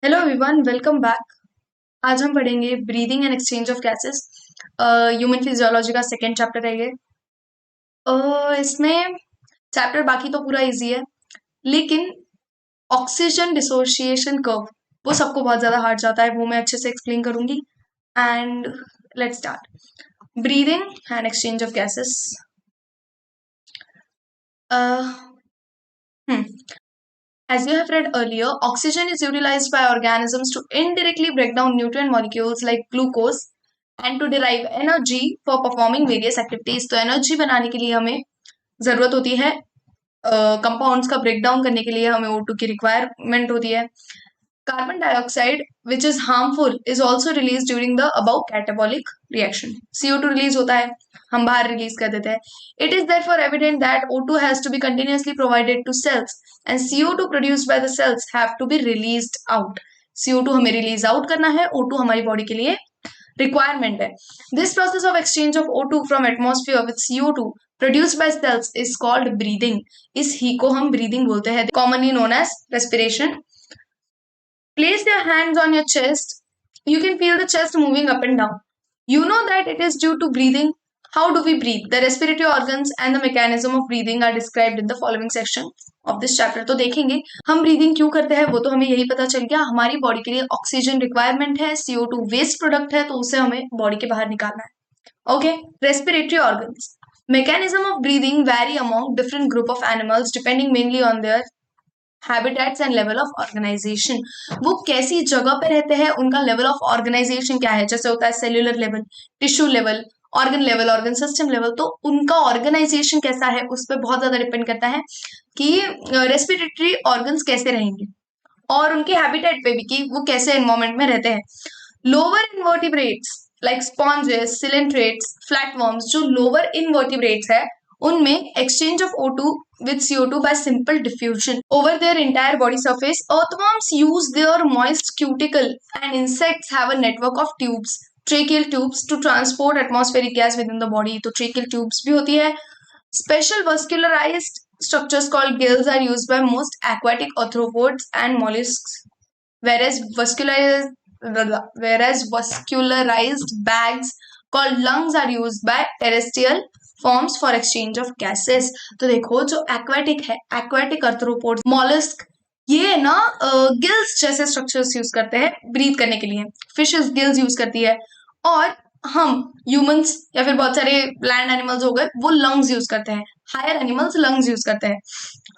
Hello everyone, welcome back. आज हम पढ़ेंगे breathing and exchange of gases. Human physiology का सेकेंड चैप्टर है ये। इसमें चैप्टर बाकी तो पूरा इजी है, लेकिन ऑक्सीजन डिसोसिएशन कर्व वो सबको बहुत ज्यादा हार्ड जाता है। वो मैं अच्छे से एक्सप्लेन करूंगी। And let's start. Breathing and exchange of gases. As you have read earlier, oxygen is utilized by organisms to indirectly break down nutrient molecules like glucose and to derive energy for performing various activities. तो energy बनाने के लिए हमें ज़रूरत होती है, compounds का break down करने के लिए हमें O2 की रिक्वायरमेंट होती है। Carbon dioxide, which is harmful, is also released during the above catabolic reaction. CO2 release होता है, हम बाहर release कर देते हैं. It is therefore evident that O2 has to be continuously provided to cells and CO2 produced by the cells have to be released out. CO2 हमें release out करना है, O2 हमारी body के लिए requirement है. This process of exchange of O2 from atmosphere with CO2 produced by cells is called breathing. इस ही को हम breathing बोलते हैं, commonly known as respiration. Place your hands on your chest. You can feel the chest moving up and down. You know that it is due to breathing. How do we breathe? The respiratory organs and the mechanism of breathing are described in the following section of this chapter. तो देखेंगे हम breathing क्यों करते हैं, वो तो हमें यही पता चल गया। हमारी बॉडी के लिए ऑक्सीजन रिक्वायरमेंट है, CO2 वेस्ट प्रोडक्ट है, तो उसे हमें बॉडी के बाहर निकालना है। Okay, respiratory organs. Mechanism of breathing vary among different group of animals depending mainly on their habitats and level of organisation. वो कैसी जगह पे रहते हैं, उनका लेवल ऑफ ऑर्गेनाइजेशन क्या है। जैसे होता है cellular level, tissue level, organ system level, तो उनका ऑर्गेनाइजेशन कैसा है उस पर बहुत ज्यादा डिपेंड करता है कि रेस्पिरेटरी ऑर्गन्स कैसे रहेंगे, और उनके हैबिटेट पे भी कि वो कैसे एनवायरमेंट में रहते हैं। Lower invertebrates like sponges, coelenterates, flatworms, जो लोअर इनवर्टिब्रेट्स है, उनमें exchange of O2 with CO2 by simple diffusion over their entire body surface. Earthworms use their moist cuticle and insects have a network of tubes, tracheal tubes, to transport atmospheric gas within the body. तो tracheal tubes भी होती है. Special vascularized structures called gills are used by most aquatic arthropods and mollusks, whereas vascularized bags called lungs are used by terrestrial forms for exchange of gases. तो देखो, जो aquatic है, aquatic arthropods, mollusk, ये ना gills जैसे structures use करते हैं breathe करने के लिए। फिशेस गिल्स यूज करती है, और हम ह्यूमंस या फिर बहुत सारे लैंड एनिमल्स हो गए, वो लंग्स यूज करते हैं। हायर एनिमल्स लंग्स यूज करते हैं।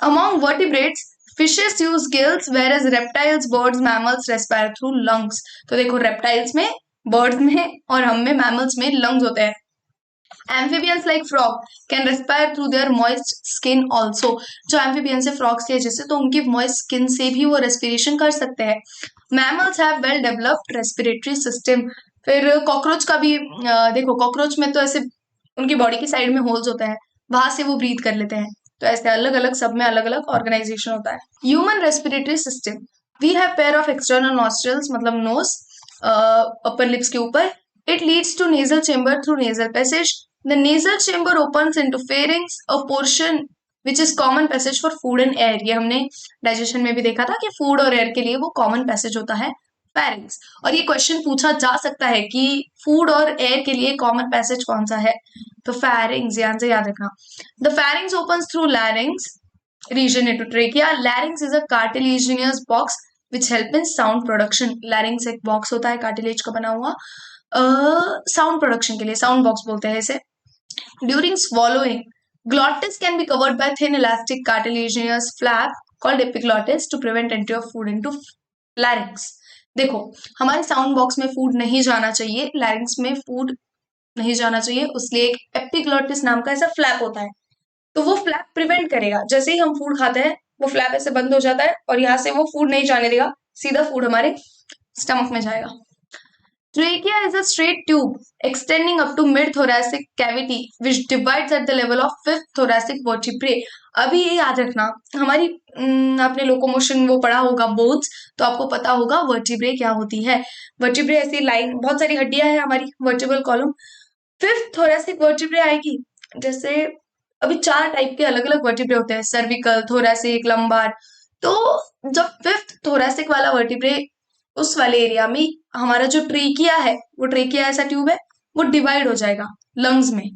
Among vertebrates, fishes use gills, whereas reptiles, birds, mammals respire through lungs. तो देखो, रेप्टाइल्स में, बर्ड्स में और हम में, मैमल्स में लंग्स होते हैं। Amphibians like frog can respire through their moist skin also. जो amphibians है frogs के जैसे, तो उनकी moist skin से भी वो respiration कर सकते हैं। Mammals have well developed respiratory system. फिर कॉकरोच का भी देखो, कॉकरोच में तो ऐसे उनकी बॉडी की साइड में होल्स होता है, वहां से वो ब्रीथ कर लेते हैं। तो ऐसे अलग अलग सब में अलग अलग ऑर्गेनाइजेशन होता है। Human respiratory system, we have pair of external nostrils, मतलब नोज अपर लिप्स के ऊपर. It leads to nasal chamber through nasal passage. The nasal chamber opens into pharynx, a portion which is common passage for food and air. ये हमने digestion में भी देखा था कि फूड और एयर के लिए वो कॉमन पैसेज होता है, फेरिंग्स। और ये क्वेश्चन पूछा जा सकता है कि फूड और एयर के लिए कॉमन पैसेज कौन सा है, तो फेरिंग्स, ध्यान से याद रखना। The pharynx opens through लैरिंग्स region into trachea. Larynx is a cartilaginous box which help in sound production. Larynx एक box होता है cartilage का बना हुआ, sound production के लिए sound box बोलते हैं इसे. During swallowing, glottis can be covered by thin elastic cartilaginous flap called epiglottis to prevent entry of food into larynx. देखो, हमारे साउंड बॉक्स में फूड नहीं जाना चाहिए, लैरिंग्स में फूड नहीं जाना चाहिए, उसलिए एक एपिग्लॉटिस नाम का ऐसा फ्लैप होता है। तो वो फ्लैप प्रिवेंट करेगा, जैसे ही हम फूड खाते हैं वो फ्लैप ऐसे बंद हो जाता है और यहाँ से वो फूड नहीं जाने देगा, सीधा फूड हमारे स्टमक में जाएगा। Trachea is a straight tube extending up to mid-thoracic cavity which divides at the level of fifth thoracic vertebrae. अभी ये याद रखना, हमारी आपने लोकोमोशन वो पढ़ा होगा बोन्स, तो आपको पता होगा वर्टिब्रे क्या होती है। वर्टिब्रे ऐसी लाइन, बहुत सारी हड्डियां हैं हमारी vertebral column. Fifth thoracic vertebrae आएगी, जैसे अभी 4 टाइप के अलग अलग वर्टिब्रे होते हैं, सर्विकल, थोरेसिक, लंबार। तो जब फिफ्थ थोरेसिक वाला वर्टिब्रे उस वाले एरिया में हमारा जो ट्रेकिया है, वो ट्रेकिया ऐसा ट्यूब है, वो डिवाइड हो जाएगा लंग्स में।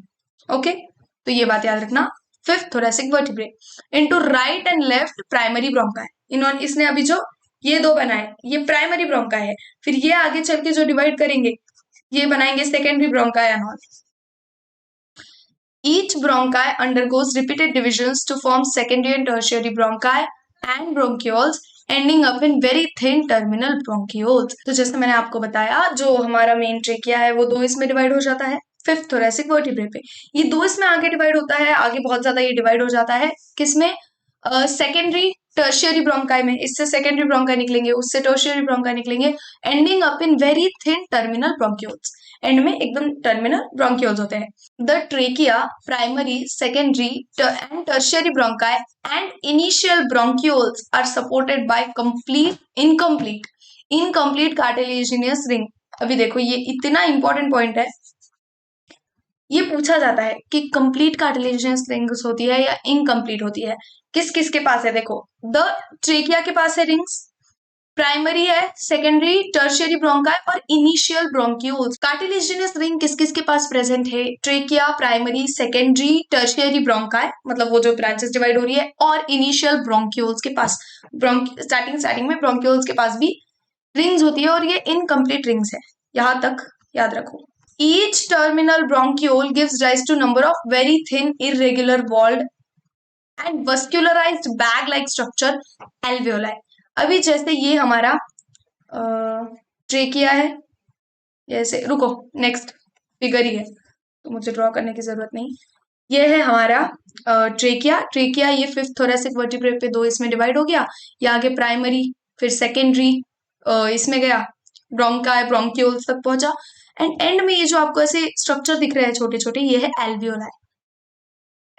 ओके, तो ये बात याद रखना। Fifth, thoracic vertebrae into right and left primary bronchi. इन्होंने इसने अभी जो ये दो बनाए, ये प्राइमरी ब्रोंकाई है, फिर ये आगे चल के जो डिवाइड करेंगे ये बनाएंगे secondary bronchi and all. Each bronchi undergoes repeated divisions to form secondary and tertiary bronchi and bronchioles, ending up in very thin terminal bronchioles. तो जैसे मैंने आपको बताया, जो हमारा मेन ट्रेकिया है वो दो इसमें डिवाइड हो जाता है फिफ्थ थोरेसिक वर्टिब्रे पे, ये दो इसमें आगे डिवाइड होता है, आगे बहुत ज्यादा ये डिवाइड हो जाता है किसमें, सेकेंडरी टर्शियरी ब्रोंकाई में। इससे सेकेंडरी ब्रोंकाई निकलेंगे, उससे टर्शियरी ब्रोंकाई निकलेंगे, ending up in very thin terminal bronchioles. And में एकदम टर्मिनल ब्रोंक्यूल्स होते हैं। The trachea, primary, secondary and tertiary bronchi and initial bronchioles are supported by incomplete cartilaginous ring. अभी देखो ये इतना इंपॉर्टेंट पॉइंट है, ये पूछा जाता है कि कंप्लीट कार्टिलेजिनस रिंग्स होती है या इनकम्प्लीट होती है, किस किस के पास है। देखो, द ट्रेकिया के पास है रिंग्स, प्राइमरी है, सेकेंडरी, टर्शियरी ब्रोंकाई और इनिशियल ब्रोंक्यूल्स। कार्टिलेजिनस रिंग किस किस के पास प्रेजेंट है, trachea, primary, secondary, tertiary bronchi, मतलब वो जो ब्रांचेस डिवाइड हो रही है, और इनिशियल ब्रोंक्यूल्स के पास। स्टार्टिंग में ब्रोंक्यूल्स के पास भी रिंग्स होती है और ये इनकम्प्लीट रिंग्स है, यहां तक याद रखो। Each terminal bronchiole gives rise to number of very thin, irregular walled and vascularized bag-like structure alveoli. अभी जैसे ये हमारा ट्रेकिया है, जैसे रुको नेक्स्ट फिगर ही है तो मुझे ड्रॉ करने की जरूरत नहीं। ये है हमारा ट्रेकिया ये फिफ्थ थोरेसिक वर्टिब्रे पे दो इसमें डिवाइड हो गया, ये आगे प्राइमरी, फिर सेकेंडरी इसमें गया, ब्रोंकाई, ब्रोंक्यूल्स तक पहुंचा, एंड में ये जो आपको ऐसे स्ट्रक्चर दिख रहे हैं छोटे छोटे, ये है एल्वियोलाई।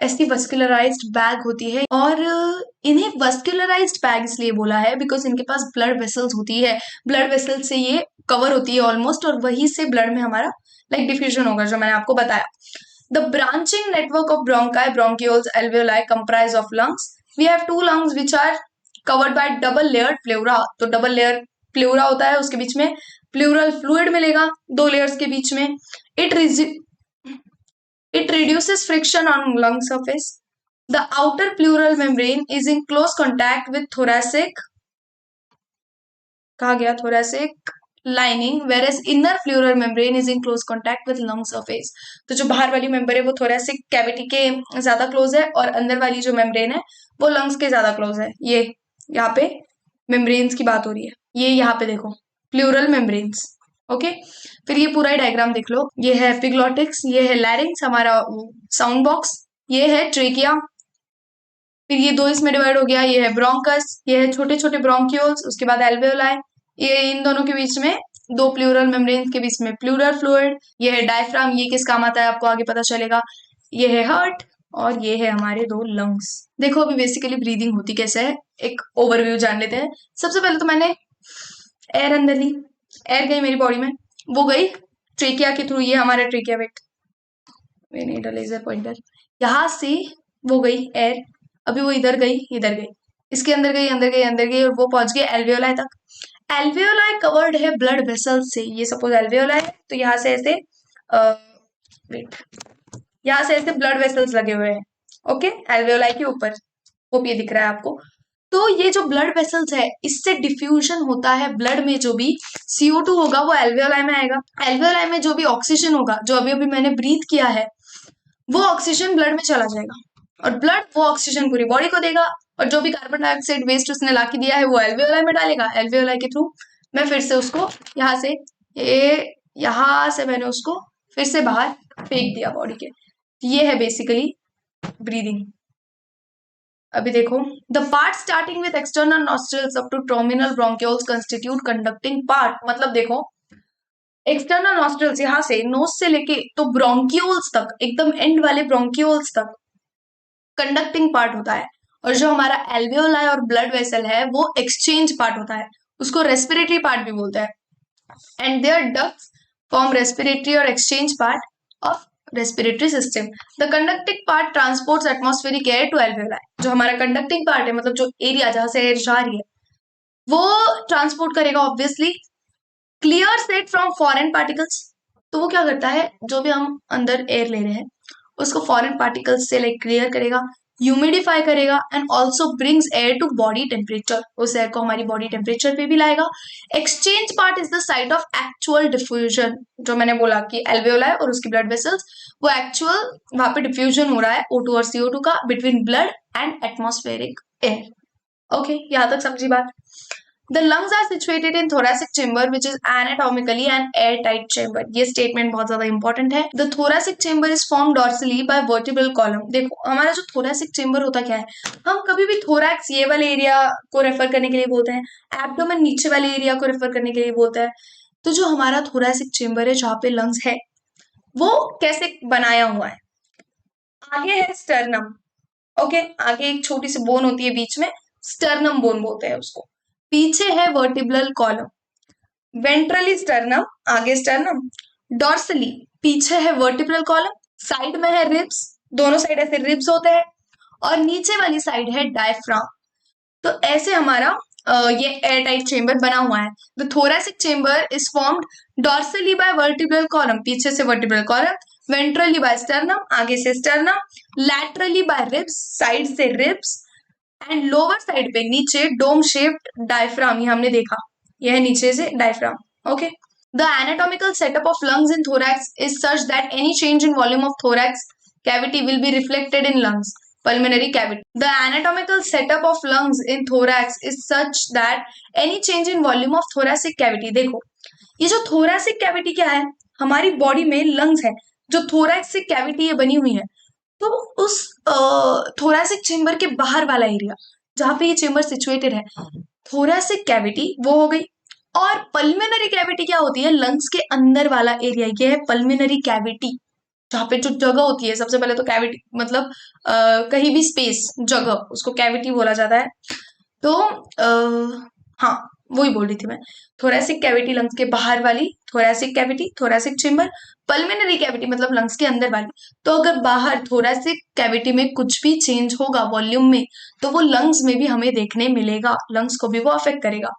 ऐसी वस्कुलराइज्ड बैग होती है, और इन्हें वस्कुलराइज्ड बैग इसलिए बोला है बिकॉज इनके पास ब्लड वेसल्स होती है, ब्लड वेसल से ये कवर होती है ऑलमोस्ट, और वही से ब्लड में हमारा लाइक डिफ्यूजन होगा, जो मैंने आपको बताया। The branching network of bronchi, bronchioles, alveoli comprise of lungs. We have two lungs which are covered by double layered pleura. तो डबल लेयर प्लेउरा होता है, उसके बीच में प्लूरल फ्लूइड मिलेगा दो लेयर्स के बीच में। It reduces friction on lung surface. The outer pleural membrane is in close contact with thoracic, कहा गया thoracic lining, whereas inner pleural membrane is in close contact with lung surface. तो जो बाहर वाली मेम्ब्रेन है वो thoracic cavity के ज्यादा क्लोज है, और अंदर वाली जो मेम्ब्रेन है वो लंग्स के ज्यादा क्लोज है। ये यहाँ पे मेम्ब्रेन्स की बात हो रही है, ये यहाँ पे देखो प्लूरल मेम्ब्रेन्स। ओके, फिर ये पूरा ही डायग्राम देख लो, ये है एपिग्लोटिक्स, ये है लैरिंग्स हमारा साउंड बॉक्स, ये है ट्रेकिया, फिर ये दो इसमें डिवाइड हो गया, ये है ब्रोंकस, ये है छोटे छोटे ब्रोंक्यूल्स, उसके बाद एल्वेओलाई, ये इन दोनों के बीच में दो प्लूरल मेम्ब्रेन्स के बीच में प्लूरल फ्लूइड, ये है डायफ्राम, ये किस काम आता है आपको आगे पता चलेगा, ये है हार्ट, और ये है हमारे दो लंग्स। देखो अभी बेसिकली ब्रीदिंग होती कैसे है, एक ओवरव्यू जान लेते हैं। सबसे पहले तो मैंने एयर अंदर ली, एयर गई मेरी बॉडी में, वो गई ट्रेकिया के थ्रू, ये हमारा trachea wait, we need a laser pointer, यहाँ से वो गई एयर, अभी वो इधर गई इसके अंदर गई और वो पहुंच गई एल्वियोलाई तक। एल्वियोलाई कवर्ड है ब्लड वेसल से, ये सपोज एल्वियोलाई है तो यहाँ से ऐसे वेट, यहाँ से ऐसे ब्लड वेसल्स लगे हुए हैं, ओके, एल्वियोलाई के ऊपर, होप ये दिख रहा है आपको। तो ये जो ब्लड वेसल्स है, इससे डिफ्यूजन होता है ब्लड में, जो भी CO2 होगा वो एल्वियोलाई में आएगा, एल्वियोलाई में जो भी ऑक्सीजन होगा, जो अभी अभी मैंने ब्रीथ किया है, वो ऑक्सीजन ब्लड में चला जाएगा, और ब्लड वो ऑक्सीजन पूरी बॉडी को देगा, और जो भी कार्बन डाइऑक्साइड वेस्ट उसने ला के दिया है वो एल्वियोलाई में डालेगा, एल्वियोलाई के थ्रू मैं फिर से उसको यहाँ से मैंने उसको फिर से बाहर फेंक दिया बॉडी के। ये है बेसिकली ब्रीदिंग। अभी देखो, the part starting with external nostrils up to terminal bronchioles constitute conducting part. मतलब देखो, एक्सटर्नल नॉस्ट्रिल्स यहाँ से नोज से लेके तो ब्रोंक्यूल्स तक, एकदम एंड वाले ब्रोंक्यूल्स तक कंडक्टिंग पार्ट होता है, और जो हमारा एल्वियोलाई और ब्लड वेसल है वो एक्सचेंज पार्ट होता है, उसको रेस्पिरेटरी पार्ट भी बोलते हैं। And there ducts form respiratory और exchange part of respiratory system. The conducting part transports atmospheric air to alveoli. जो हमारा कंडक्टिंग पार्ट है, मतलब जो एरिया जहां से एयर जा रही है, वो ट्रांसपोर्ट करेगा obviously clears it from foreign particles. तो वो क्या करता है, जो भी हम अंदर एयर ले रहे हैं उसको फॉरेन पार्टिकल्स से लाइक क्लियर करेगा, ह्यूमिडिफाई करेगा, and also brings air to body temperature, उस एयर को हमारी बॉडी टेम्परेचर पे भी लाएगा। Exchange part is the site of actual diffusion, जो मैंने बोला कि एल्वेओलाई और उसकी ब्लड वेसल्स, वो एक्चुअल वहां पे डिफ्यूजन हो रहा है O2 और CO2 का between blood and atmospheric air. Okay, यहाँ तक समझी बात। The lungs are situated in thoracic chamber which is anatomically an airtight chamber। ये स्टेटमेंट बहुत ज्यादा इंपॉर्टेंट है। The thoracic chamber is formed dorsally by vertebral column। देखो हमारा जो thoracic chamber होता क्या है, हम कभी भी thorax ये वाले एरिया को रेफर करने के लिए बोलते हैं, एब्डोमेन नीचे वाले एरिया को रेफर करने के लिए बोलते हैं। तो जो हमारा thoracic chamber है जहाँ पे lungs है, वो कैसे बनाया हुआ है, आगे है स्टर्नम। ओके, आगे एक छोटी सी बोन होती है बीच में, स्टर्नम बोन बोलते हैं उसको। पीछे है वर्टिब्रल कॉलम, वेंट्रली स्टर्नम, आगे स्टर्नम, डॉर्सली पीछे है वर्टिब्रल कॉलम, साइड में है रिब्स, दोनों साइड ऐसे रिब्स होते हैं, और नीचे वाली साइड है डायफ्राम। तो ऐसे हमारा ये एयर टाइट चेम्बर बना हुआ है। The thoracic chamber is formed dorsally by vertebral column, पीछे से vertebral column, ventrally by sternum, आगे से sternum, laterally by ribs, side से रिब्स, एंड लोअर साइड पे नीचे डोम शेप्ड डायफ्राम, ये हमने देखा, यह है नीचे से diaphragm. Okay, the anatomical setup of lungs in thorax is such that any change in volume of thorax cavity will be reflected in lungs pulmonary cavity। The anatomical setup of lungs in thorax is such that any change in volume of thoracic cavity। देखो ये जो thoracic cavity क्या है, हमारी body में lungs है, जो thoracic cavity ये बनी हुई है, तो उस थोरैसिक चेम्बर के बाहर वाला एरिया जहां पे ये चेम्बर सिचुएटेड है, थोरैसिक कैविटी वो हो गई। और पल्मिनरी कैविटी क्या होती है, लंग्स के अंदर वाला एरिया, ये है पल्मिनरी कैविटी, जहाँ पे जो जगह होती है, सबसे पहले तो कैविटी मतलब कहीं भी स्पेस जगह, उसको कैविटी बोला जाता है। तो हाँ, वही बोल रही थी मैं, थोरैसिक कैविटी लंग्स के बाहर वाली, thoracic cavity, thoracic chamber, pulmonary cavity मतलब लंग्स के अंदर वाली। तो अगर बाहर थोरैसिक कैविटी में कुछ भी चेंज होगा वॉल्यूम में, तो वो लंग्स में भी हमें देखने मिलेगा, लंग्स को भी वो अफेक्ट करेगा।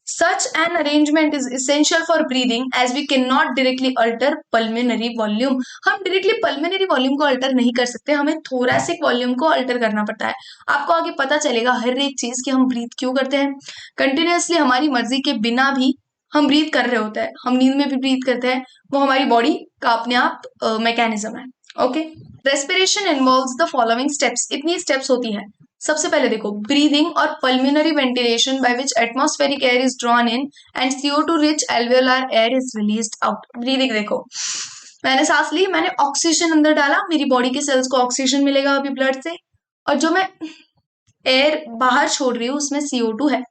Such an arrangement is essential for breathing as we cannot directly alter pulmonary volume। हम directly pulmonary volume को alter नहीं कर सकते, हमें thoracic volume को alter करना पड़ता है। आपको आगे पता चलेगा हर एक चीज कि हम breathe क्यों करते हैं। कंटिन्यूसली हमारी मर्जी के बिना भी हम ब्रीथ कर रहे होते हैं, हम नींद में भी ब्रीथ करते हैं, वो हमारी बॉडी का अपने आप मैकेनिज्म है। Okay, respiration involves the following steps. इतनी स्टेप्स होती है। सबसे पहले देखो, ब्रीदिंग और pulmonary ventilation by which atmospheric air is drawn in and CO2 rich alveolar air is released out. Breathing देखो, मैंने सांस ली, मैंने ऑक्सीजन अंदर डाला, मेरी बॉडी के सेल्स को ऑक्सीजन मिलेगा अभी ब्लड से, और जो मैं एयर बाहर छोड़ रही हूँ उसमें CO2 है।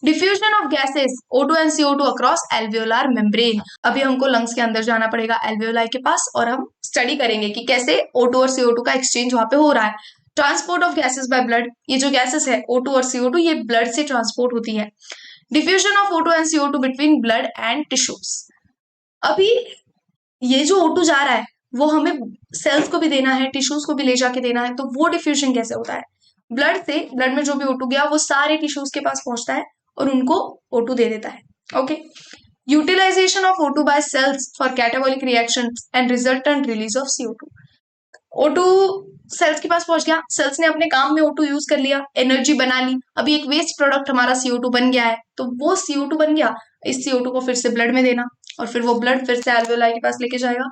Diffusion of gases O2 and CO2 across एल्वेओलर membrane. अभी हमको लंग्स के अंदर जाना पड़ेगा एल्वेओलाई के पास, और हम स्टडी करेंगे कि कैसे O2 और CO2 का एक्सचेंज वहां पे हो रहा है। Transport of gases by blood, ये जो गैसेस है O2 और CO2 ये ब्लड से ट्रांसपोर्ट होती है। Diffusion of O2 and CO2 between blood and tissues. अभी ये जो O2 जा रहा है वो हमें सेल्स को भी देना है, टिश्यूज को भी ले जाके देना है, तो वो डिफ्यूजन कैसे होता है, ब्लड से, ब्लड में जो भी O2 गया वो सारे टिश्यूज के पास पहुंचता है और उनको O2 दे देता है। Okay, utilization of O2 by cells for catabolic reactions and resultant release of CO2। O2 cells के पास पहुंच गया, सेल्स ने अपने काम में O2 यूज कर लिया, एनर्जी बना ली, अभी एक वेस्ट प्रोडक्ट हमारा CO2 बन गया है, तो वो CO2 बन गया, इस CO2 को फिर से ब्लड में देना, और फिर वो ब्लड फिर से एल्वेओलाई के पास लेके जाएगा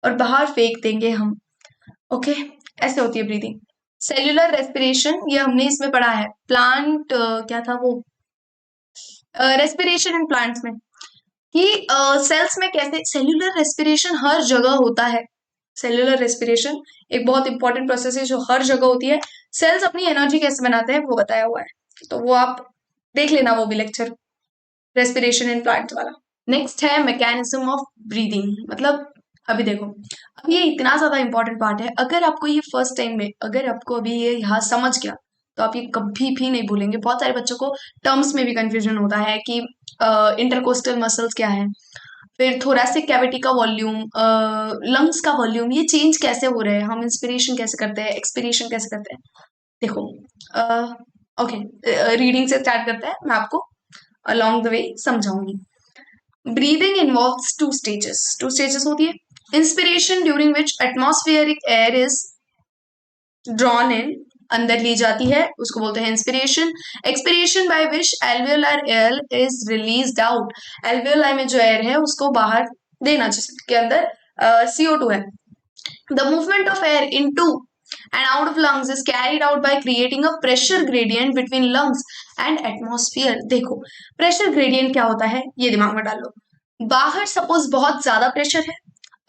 और बाहर फेंक देंगे हम। ओके, ऐसे होती है ब्रीदिंग। सेल्यूलर रेस्पिरेशन, ये हमने इसमें पढ़ा है, प्लांट क्या था वो, रेस्पिरेशन इन प्लांट्स में, कि सेल्स में कैसे सेल्यूलर रेस्पिरेशन हर जगह होता है। सेल्यूलर रेस्पिरेशन एक बहुत इंपॉर्टेंट प्रोसेस है जो हर जगह होती है। सेल्स अपनी एनर्जी कैसे बनाते हैं वो बताया हुआ है, तो वो आप देख लेना, वो भी लेक्चर रेस्पिरेशन इन प्लांट्स वाला। नेक्स्ट है मैकेनिज्म ऑफ ब्रीदिंग, मतलब अभी देखो, अब ये इतना ज्यादा इंपॉर्टेंट पार्ट है, अगर आपको ये फर्स्ट टाइम में, अगर आपको अभी ये यहाँ समझ गया तो आप ये कभी भी नहीं भूलेंगे। बहुत सारे बच्चों को टर्म्स में भी कंफ्यूजन होता है कि इंटरकोस्टल मसल्स क्या है, फिर थोरैसिक कैविटी का वॉल्यूम, लंग्स का वॉल्यूम, ये चेंज कैसे हो रहे हैं, हम इंस्पिरेशन कैसे करते हैं, एक्सपिरेशन कैसे करते हैं। देखो ओके, रीडिंग से स्टार्ट करते हैं, मैं आपको अलोंग द वे समझाऊंगी। ब्रीदिंग इन्वॉल्व्स टू स्टेजेस होती है. Inspiration during which atmospheric air is drawn in, अंदर ली जाती है, उसको बोलते हैं inspiration. Expiration by which alveolar air is released out, alveoli में जो एयर है उसको बाहर देना, जिसके अंदर CO2 है. The movement of air into and out of lungs is carried out by creating a pressure gradient between lungs and atmosphere. देखो प्रेशर ग्रेडियंट क्या होता है ये दिमाग में डालो. बाहर सपोज बहुत ज्यादा प्रेशर है,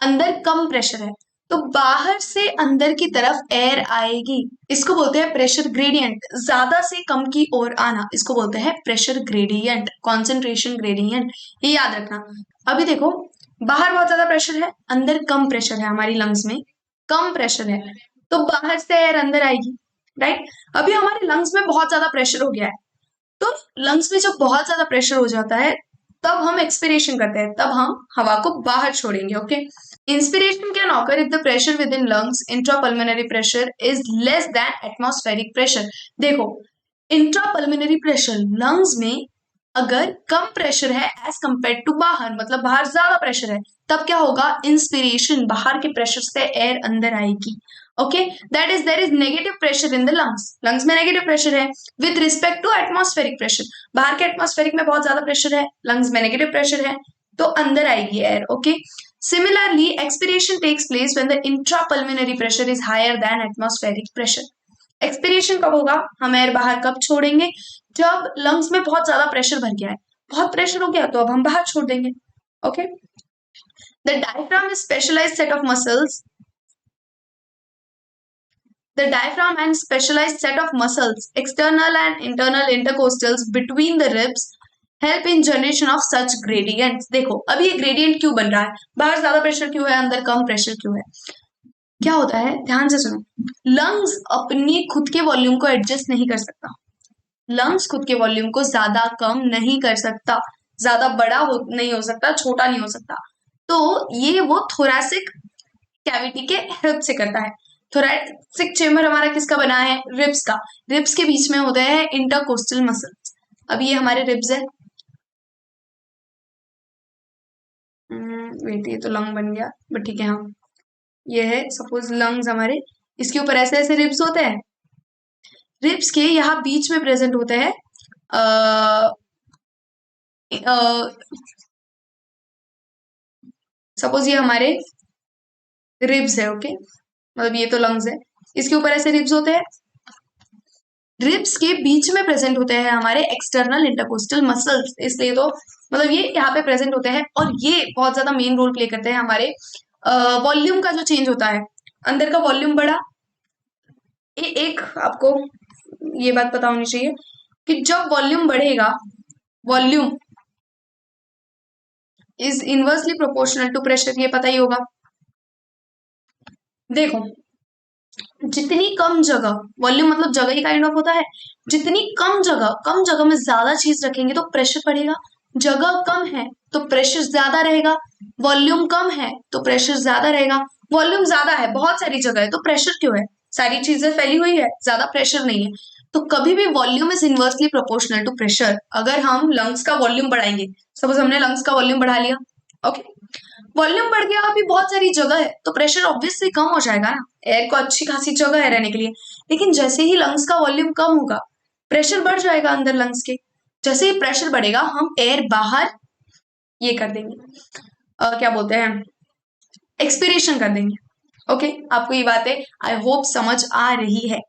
अंदर कम प्रेशर है, तो बाहर से अंदर की तरफ एयर आएगी, इसको बोलते हैं प्रेशर ग्रेडियंट. ज्यादा से कम की ओर आना, इसको बोलते हैं प्रेशर ग्रेडियंट, कॉन्सेंट्रेशन ग्रेडियंट. ये याद रखना. अभी देखो बाहर बहुत ज्यादा प्रेशर है, अंदर कम प्रेशर है, हमारी लंग्स में कम प्रेशर है, तो बाहर से एयर अंदर आएगी, राइट. अभी हमारे लंग्स में बहुत ज्यादा प्रेशर हो गया है, तो लंग्स में जब बहुत ज्यादा प्रेशर हो जाता है तब हम एक्सपिरेशन करते हैं, तब हम हवा को बाहर छोड़ेंगे. Okay. Inspiration can occur if the pressure with in lungs intrapulmonary pressure is less than atmospheric pressure. देखो इंट्रापल्मोनरी प्रेशर लंग्स में अगर कम प्रेशर है एज कंपेयर टू बाहर, मतलब बाहर ज्यादा प्रेशर है, तब क्या होगा, इंस्पिरेशन, बाहर के प्रेशर से एयर अंदर आएगी. Okay. That is there is negative pressure in the lungs, lungs में नेगेटिव प्रेशर है with respect to atmospheric pressure. बाहर के एटमॉस्फेरिक में बहुत ज्यादा प्रेशर है, लंग्स में नेगेटिव प्रेशर है, तो अंदर आएगी air. Okay. Similarly expiration takes place when the intrapulmonary pressure is higher than atmospheric pressure. Expiration कब होगा, हम एयर बाहर कब छोड़ेंगे, जब लंग्स में बहुत ज्यादा प्रेशर भर गया है, बहुत प्रेशर हो गया तो अब हम बाहर छोड़ देंगे. Okay. The diaphragm is specialized set of muscles. The diaphragm and specialized set of muscles, external and internal intercostals between the ribs, help in generation of such gradients. देखो अभी ये gradient क्यों बन रहा है, बाहर ज्यादा प्रेशर क्यों है, अंदर कम प्रेशर क्यों है. क्या होता है, ध्यान से सुनो. लंग्स अपनी खुद के वॉल्यूम को एडजस्ट नहीं कर सकता, लंग्स खुद के वॉल्यूम को ज्यादा कम नहीं कर सकता, ज्यादा बड़ा नहीं हो सकता, छोटा नहीं हो सकता, तो ये वो थोरैसिक कैविटी के हेल्प से करता है. थोरैसिक चेम्बर हमारा किसका बना है, रिब्स का. रिब्स के बीच में होते हैं इंटरकोस्टल मसल्स. अब ये हमारे रिब्स है, वेट ये तो लंग बन गया, बट ठीक है. हाँ ये है सपोज लंग्स हमारे, इसके ऊपर ऐसे ऐसे रिब्स होते हैं, रिब्स के यहाँ बीच में प्रेजेंट होते हैं सपोज ये हमारे रिब्स है. ओके. मतलब ये तो लंग्स है, इसके ऊपर ऐसे रिब्स होते हैं, रिब्स के बीच में प्रेजेंट होते हैं हमारे एक्सटर्नल इंटरकोस्टल मसल्स, इसलिए तो मतलब ये यहाँ पे प्रेजेंट होते हैं, और ये बहुत ज्यादा मेन रोल प्ले करते हैं हमारे वॉल्यूम का जो चेंज होता है, अंदर का वॉल्यूम बढ़ा. एक आपको ये बात पता होनी चाहिए कि जब वॉल्यूम बढ़ेगा, volume is inversely proportional to pressure, ये पता ही होगा. देखो जितनी कम जगह, वॉल्यूम मतलब जगह ही काइंड ऑफ होता है, जितनी कम जगह में ज्यादा चीज रखेंगे तो प्रेशर बढ़ेगा. जगह कम है तो प्रेशर ज्यादा रहेगा, वॉल्यूम कम है तो प्रेशर ज्यादा रहेगा. वॉल्यूम ज्यादा है, बहुत सारी जगह है, तो प्रेशर क्यों है, सारी चीजें फैली हुई है, ज्यादा प्रेशर नहीं है, तो कभी भी volume is inversely proportional to pressure. अगर हम लंग्स का वॉल्यूम बढ़ाएंगे, सपोज हमने लंग्स का वॉल्यूम बढ़ा लिया, ओके, वॉल्यूम बढ़ गया, अभी बहुत सारी जगह है, तो प्रेशर ऑब्वियसली कम हो जाएगा ना, एयर को अच्छी खासी जगह है रहने के लिए. लेकिन जैसे ही लंग्स का वॉल्यूम कम होगा, प्रेशर बढ़ जाएगा अंदर लंग्स के. जैसे ही प्रेशर बढ़ेगा, हम एयर बाहर ये कर देंगे, क्या बोलते हैं, एक्सपिरेशन कर देंगे. ओके. आपको ये बातें आई होप समझ आ रही है.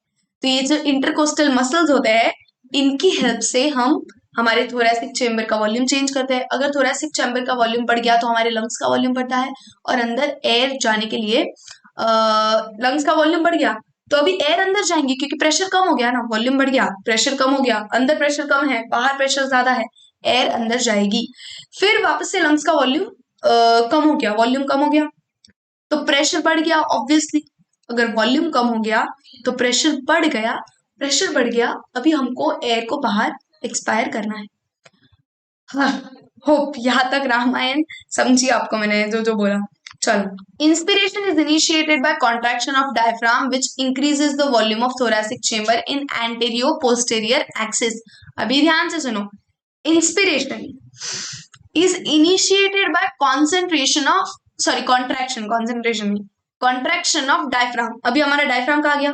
तो ये जो इंटरकोस्टल मसल्स होते हैं, इनकी हेल्प से हम हमारे थोरैसिक चेम्बर का वॉल्यूम चेंज करते हैं. अगर थोरैसिक चेम्बर का वॉल्यूम बढ़ गया तो हमारे लंग्स का वॉल्यूम बढ़ता है, और अंदर एयर जाने के लिए लंग्स का वॉल्यूम बढ़ गया तो अभी एयर अंदर जाएंगे, क्योंकि प्रेशर कम हो गया ना, वॉल्यूम बढ़ गया, प्रेशर कम हो गया, अंदर प्रेशर कम है, बाहर प्रेशर ज्यादा है, एयर अंदर जाएगी. फिर वापस से लंग्स का वॉल्यूम कम हो गया, वॉल्यूम कम हो गया तो प्रेशर बढ़ गया ऑब्वियसली. अगर वॉल्यूम कम हो गया तो प्रेशर बढ़ गया, प्रेशर बढ़ गया, अभी हमको एयर को बाहर एक्सपायर करना है. हाँ होप यहाँ तक रामायण समझिए आपको मैंने जो जो बोला. चलो. Inspiration is initiated by contraction of diaphragm which increases the volume of thoracic chamber in antero posterior axis. अभी ध्यान से सुनो. Inspiration is initiated by concentration of, sorry contraction, concentration नहीं, कॉन्ट्रैक्शन ऑफ डायफ्राम। अभी हमारा डायफ्राम कहाँ गया,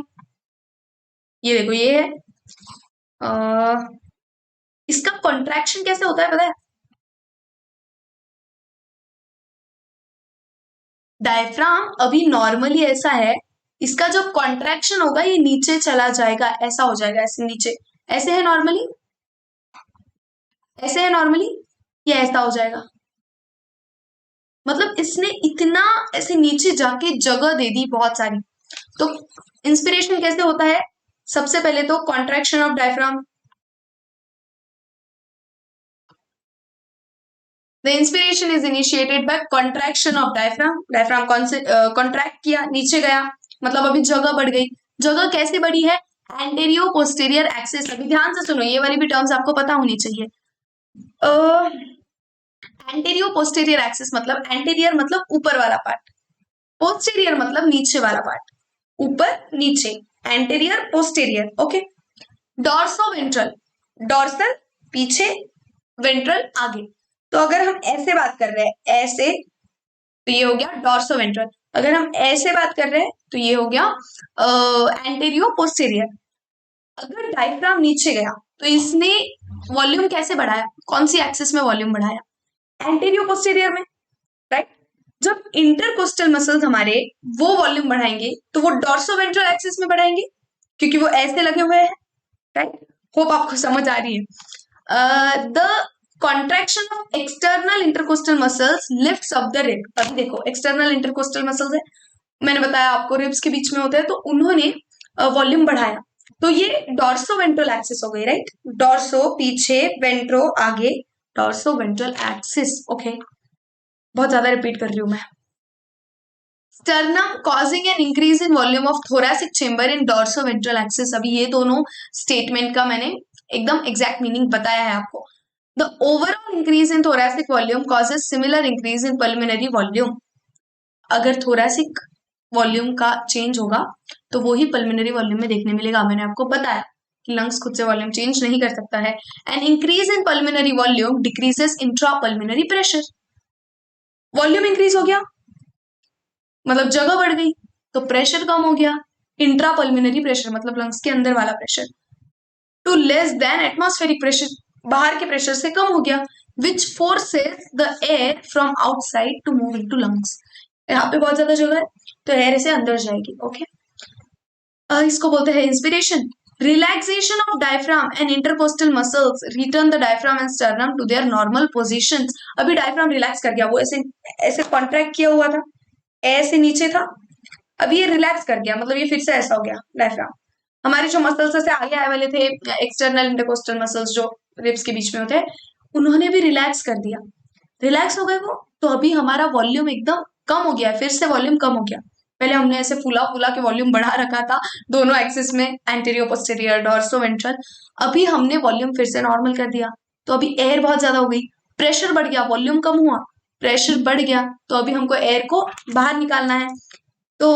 ये देखो ये है। इसका कॉन्ट्रैक्शन कैसे होता है पता है? डायफ्राम अभी नॉर्मली ऐसा है, इसका जो कॉन्ट्रैक्शन होगा ये नीचे चला जाएगा, ऐसा हो जाएगा, ऐसे नीचे, ऐसे है नॉर्मली, ऐसे है नॉर्मली, ये ऐसा हो जाएगा। मतलब इसने इतना ऐसे नीचे जाके जगह दे दी बहुत सारी। तो इंस्पिरेशन कैसे होता है? सबसे पहले तो contraction of diaphragm, the inspiration is initiated by contraction of diaphragm. Diaphragm कौन से कॉन्ट्रैक्ट किया, नीचे गया, मतलब अभी जगह बढ़ गई। जगह कैसे बढ़ी है? Antero posterior axis. अभी ध्यान से सुनो, ये वाली भी टर्म्स आपको पता होनी चाहिए। एंटेरियो पोस्टीरियर एक्सिस मतलब एंटेरियर मतलब ऊपर वाला पार्ट, पोस्टीरियर मतलब नीचे वाला पार्ट, ऊपर नीचे, anterior posterior, okay. Dorso ventral, dorsal पीछे, वेंट्रल आगे। तो अगर हम ऐसे बात कर रहे हैं, ऐसे, तो ये हो गया डॉर्सो वेंट्रल। अगर हम ऐसे बात कर रहे हैं तो ये हो गया एंटेरियो पोस्टीरियर। अगर डायफ्राम नीचे गया तो इसने वॉल्यूम कैसे बढ़ाया, कौन सी एक्सिस में वॉल्यूम बढ़ाया? एंटेरियो पोस्टीरियर में, राइट। जब इंटरकोस्टल मसल्स हमारे वो वॉल्यूम बढ़ाएंगे तो वो डॉर्सो वेंट्रल एक्सिस में बढ़ाएंगे, क्योंकि वो ऐसे लगे हुए हैं, राइट। होप आपको समझ आ रही है। The contraction of external intercostal muscles lifts up the rib. अभी देखो एक्सटर्नल इंटरकोस्टल मसल्स है, मैंने बताया आपको रिब्स के बीच में होते हैं, तो उन्होंने वॉल्यूम बढ़ाया, तो ये डॉर्सो वेंट्रल एक्सिस हो गई, राइट। डॉर्सो पीछे, वेंट्रो आगे, डॉर्सो वेंट्रल एक्सिस, ओके। बहुत ज्यादा रिपीट कर रही हूं मैं। Sternum causing an increase in volume of thoracic chamber in dorsoventral axis. अभी ये दोनों स्टेटमेंट का मैंने एकदम एग्जैक्ट मीनिंग बताया है आपको। The overall increase in thoracic volume causes similar increase in pulmonary volume. अगर थोरैसिक वॉल्यूम का चेंज होगा तो वो ही पल्मिनरी वॉल्यूम में देखने मिलेगा। मैंने आपको बताया कि लंग्स खुद से वॉल्यूम चेंज नहीं कर सकता है। And increase in pulmonary volume decreases intra pulmonary pressure. Volume increase हो गया मतलब जगह बढ़ गई, तो प्रेशर कम हो गया, इंट्रा पल्मिनरी प्रेशर मतलब लंग्स के अंदर वाला pressure, to less than atmospheric pressure, बाहर के प्रेशर से कम हो गया, which forces the air from outside to move into lungs. यहाँ पे बहुत ज्यादा जगह है तो एयर से अंदर जाएगी, ओके। इसको बोलते हैं inspiration. Relaxation of diaphragm and intercostal muscles return the diaphragm and sternum to their normal positions. अभी डायफ्राम रिलैक्स कर गया, वो ऐसे ऐसे कॉन्ट्रैक्ट किया हुआ था, ऐसे नीचे था, अभी ये रिलैक्स कर गया, मतलब ये फिर से ऐसा हो गया डायफ्राम। हमारे जो मसल्स से आगे आए वाले थे, एक्सटर्नल इंटरकोस्टल मसल्स जो रिब्स के बीच में होते हैं, उन्होंने भी रिलैक्स कर दिया, रिलैक्स हो गए वो, तो अभी हमारा वॉल्यूम एकदम कम हो गया, फिर से वॉल्यूम कम हो गया। पहले हमने ऐसे फूला फूला के वॉल्यूम बढ़ा रखा था दोनों एक्सिस में, एंटीरियर पोस्टीरियर डॉर्सो वेंट्रल, अभी हमने वॉल्यूम फिर से नॉर्मल कर दिया, तो अभी एयर बहुत ज्यादा हो गई, प्रेशर बढ़ गया, वॉल्यूम कम हुआ, प्रेशर बढ़ गया, तो अभी हमको एयर को बाहर निकालना है, तो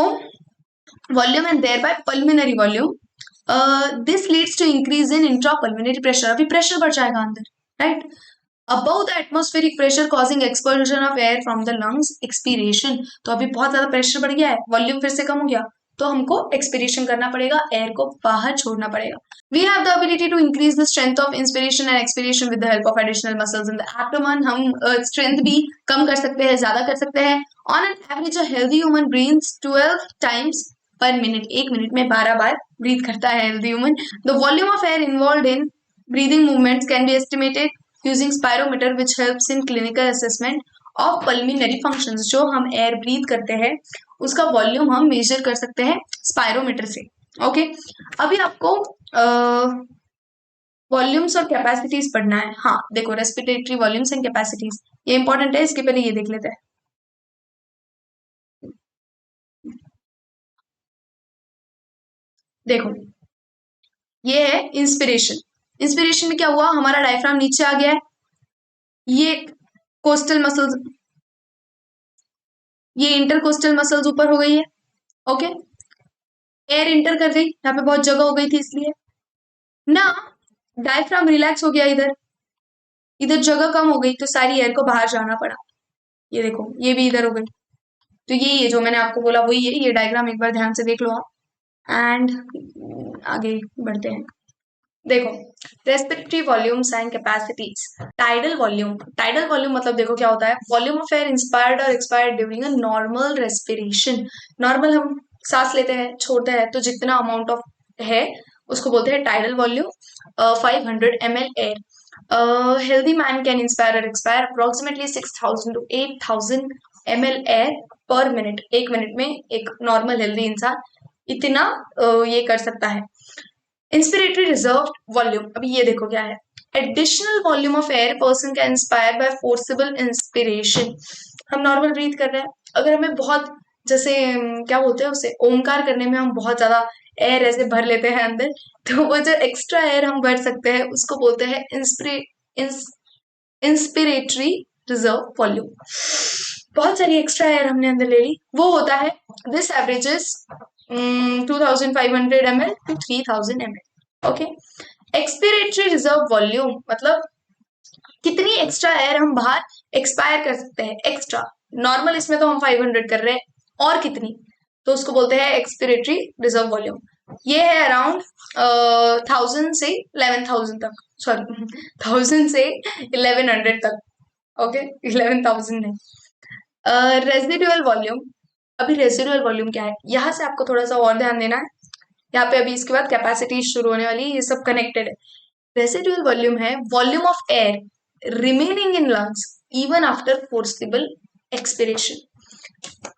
volume and thereby pulmonary volume, this leads to increase in intra pulmonary pressure. अभी प्रेशर बढ़ जाएगा अंदर, right. above the atmospheric pressure causing expulsion of air from the lungs, expiration। तो अभी बहुत ज्यादा प्रेशर बढ़ गया है, वॉल्यूम फिर से कम हो गया, तो हमको एक्सपिरेशन करना पड़ेगा, एयर को बाहर छोड़ना पड़ेगा। We have the ability to increase the strength of inspiration and expiration with the help of additional muscles in the abdomen। हम strength भी कम कर सकते हैं, ज्यादा कर सकते हैं। On an average, a healthy human breathes 12 times per minute। एक मिनट में 12 बार ब्रीथ करता है healthy human। The volume of air involved in breathing movements can be estimated using spirometer, which helps in clinical assessment of pulmonary functions। जो हम air breathe करते हैं उसका volume हम मेजर कर सकते हैं स्पायरोमीटर से, ओके। अभी आपको वॉल्यूम्स और कैपेसिटीज पढ़ना है। हाँ देखो, रेस्पिरेटरी वॉल्यूम्स एंड कैपेसिटीज ये इंपॉर्टेंट है, इसके पहले ये देख लेते हैं। देखो ये है इंस्पिरेशन। इंस्पिरेशन में क्या हुआ, हमारा डायफ्राम नीचे आ गया है, ये कोस्टल मसल्स, ये इंटरकोस्टल मसल्स ऊपर हो गई है, ओके। एयर इंटर कर गई, यहाँ पे बहुत जगह हो गई थी इसलिए ना, डायफ्राम रिलैक्स हो गया इधर, इधर जगह कम हो गई तो सारी एयर को बाहर जाना पड़ा। ये देखो ये भी इधर हो गई। तो यही है जो मैंने आपको बोला, वही है। ये डायग्राम एक बार ध्यान से देख लो आप। एंड आगे बढ़ते हैं। देखो, respiratory volumes and capacities. Tidal volume मतलब देखो क्या होता है, वॉल्यूम ऑफ एयर इंस्पायर्ड और expired during a normal respiration. Normal हम सांस लेते हैं छोड़ते हैं तो जितना अमाउंट ऑफ है उसको बोलते हैं tidal volume. 500 ml air. Healthy man can inspire और expire approximately 6000 to 8000 ml air per minute. एक मिनट में एक नॉर्मल हेल्दी इंसान इतना ये कर सकता है। इंस्पिरेटरी रिजर्व वॉल्यूम, अभी ये देखो क्या है, additional volume of air person can inspire by forcible inspiration. हम नॉर्मल ब्रीथ कर रहे हैं, अगर हमें बहुत जैसे क्या बोलते हैं उसे, ओमकार करने में हम बहुत ज्यादा एयर ऐसे भर लेते हैं अंदर, तो वो जो एक्स्ट्रा एयर हम भर सकते हैं उसको बोलते हैं इंस्पिरेटरी रिजर्व वॉल्यूम। बहुत सारी एक्स्ट्रा एयर हमने अंदर ले ली, वो होता है this averages 2500 ml to 3000 ml। Okay, expiratory reserve volume मतलब कितनी एक्स्ट्रा एयर हम बाहर एक्सपायर कर सकते हैं एक्स्ट्रा। नॉर्मल इसमें तो हम 500 कर रहे हैं, और कितनी, तो उसको बोलते हैं एक्सपिरेटरी रिजर्व वॉल्यूम। ये है अराउंड 1000 से 11,000 तक, सॉरी 1000 से 1100 तक। ओके, 11,000 नहीं। रेजिडुअल वॉल्यूम, अभी रेजिडुअल वॉल्यूम क्या है, यहाँ से आपको थोड़ा सा और ध्यान देना है। यहाँ पे अभी इसके बाद कैपेसिटी शुरू होने वाली है, ये सब कनेक्टेड है। रेसिडुअल वॉल्यूम है volume of air remaining in lungs even after forcible expiration.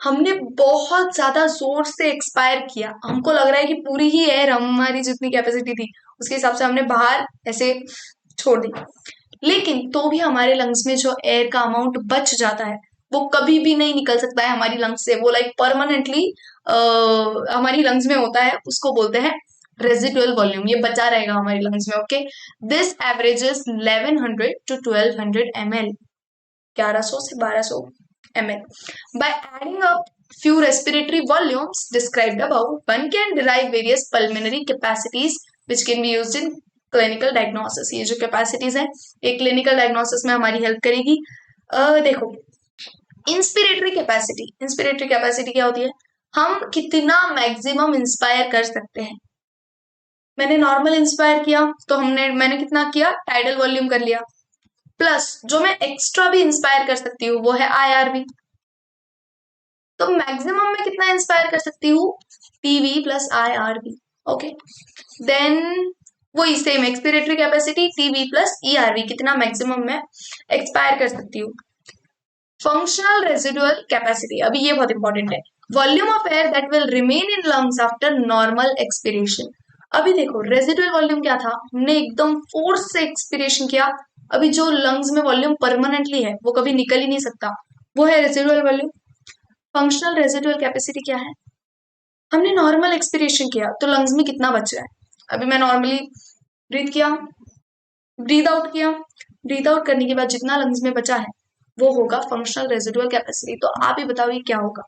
हमने बहुत ज्यादा जोर से एक्सपायर किया, हमको लग रहा है कि पूरी ही एयर हमारी जितनी कैपेसिटी थी उसके हिसाब से हमने बाहर ऐसे छोड़ दी, लेकिन तो भी हमारे लंग्स में जो एयर का अमाउंट बच जाता है वो कभी भी नहीं निकल सकता है हमारी लंग्स से, वो लाइक परमानेंटली हमारी लंग्स में होता है, उसको बोलते हैं रेजिडुअल वॉल्यूम। ये बचा रहेगा हमारी लंग्स में। Okay, this averages 1100 to 1200 ml, 1100 से 1200 ml। By adding up few respiratory volumes described above, one can derive various pulmonary capacities which can be used in clinical diagnosis। ये जो capacities है ये clinical diagnosis में हमारी help करेगी। देखो, inspiratory capacity क्या होती है, हम कितना मैक्सिमम इंस्पायर कर सकते हैं। मैंने नॉर्मल इंस्पायर किया तो मैंने कितना किया, टाइडल वॉल्यूम कर लिया, प्लस जो मैं एक्स्ट्रा भी इंस्पायर कर सकती हूँ वो है IRV। तो मैक्सिमम में कितना इंस्पायर कर सकती हूँ, PV plus IRV। Okay, then वही same expiratory capacity TB plus ERV, कितना मैक्सिमम में एक्सपायर कर सकती हूँ। फंक्शनल रेजिडुअल कैपेसिटी, अभी ये बहुत इंपॉर्टेंट है, volume of air that will remain in lungs after normal expiration. अभी देखो रेजिडुअल वॉल्यूम क्या था, हमने एकदम फोर्स से एक्सपिरेशन किया, अभी जो लंग्स में वॉल्यूम परमानेंटली है वो कभी निकल ही नहीं सकता, वो है residual volume. Functional residual capacity क्या है, हमने नॉर्मल एक्सपिरेशन किया तो लंग्स में कितना बच रहा है, अभी मैं नॉर्मली ब्रीथ किया, ब्रीथ आउट किया, ब्रीथ आउट करने के बाद जितना लंग्स में बचा है वो होगा फंक्शनल रेजिडुअल कैपेसिटी। तो आप ही बताओ ये क्या होगा,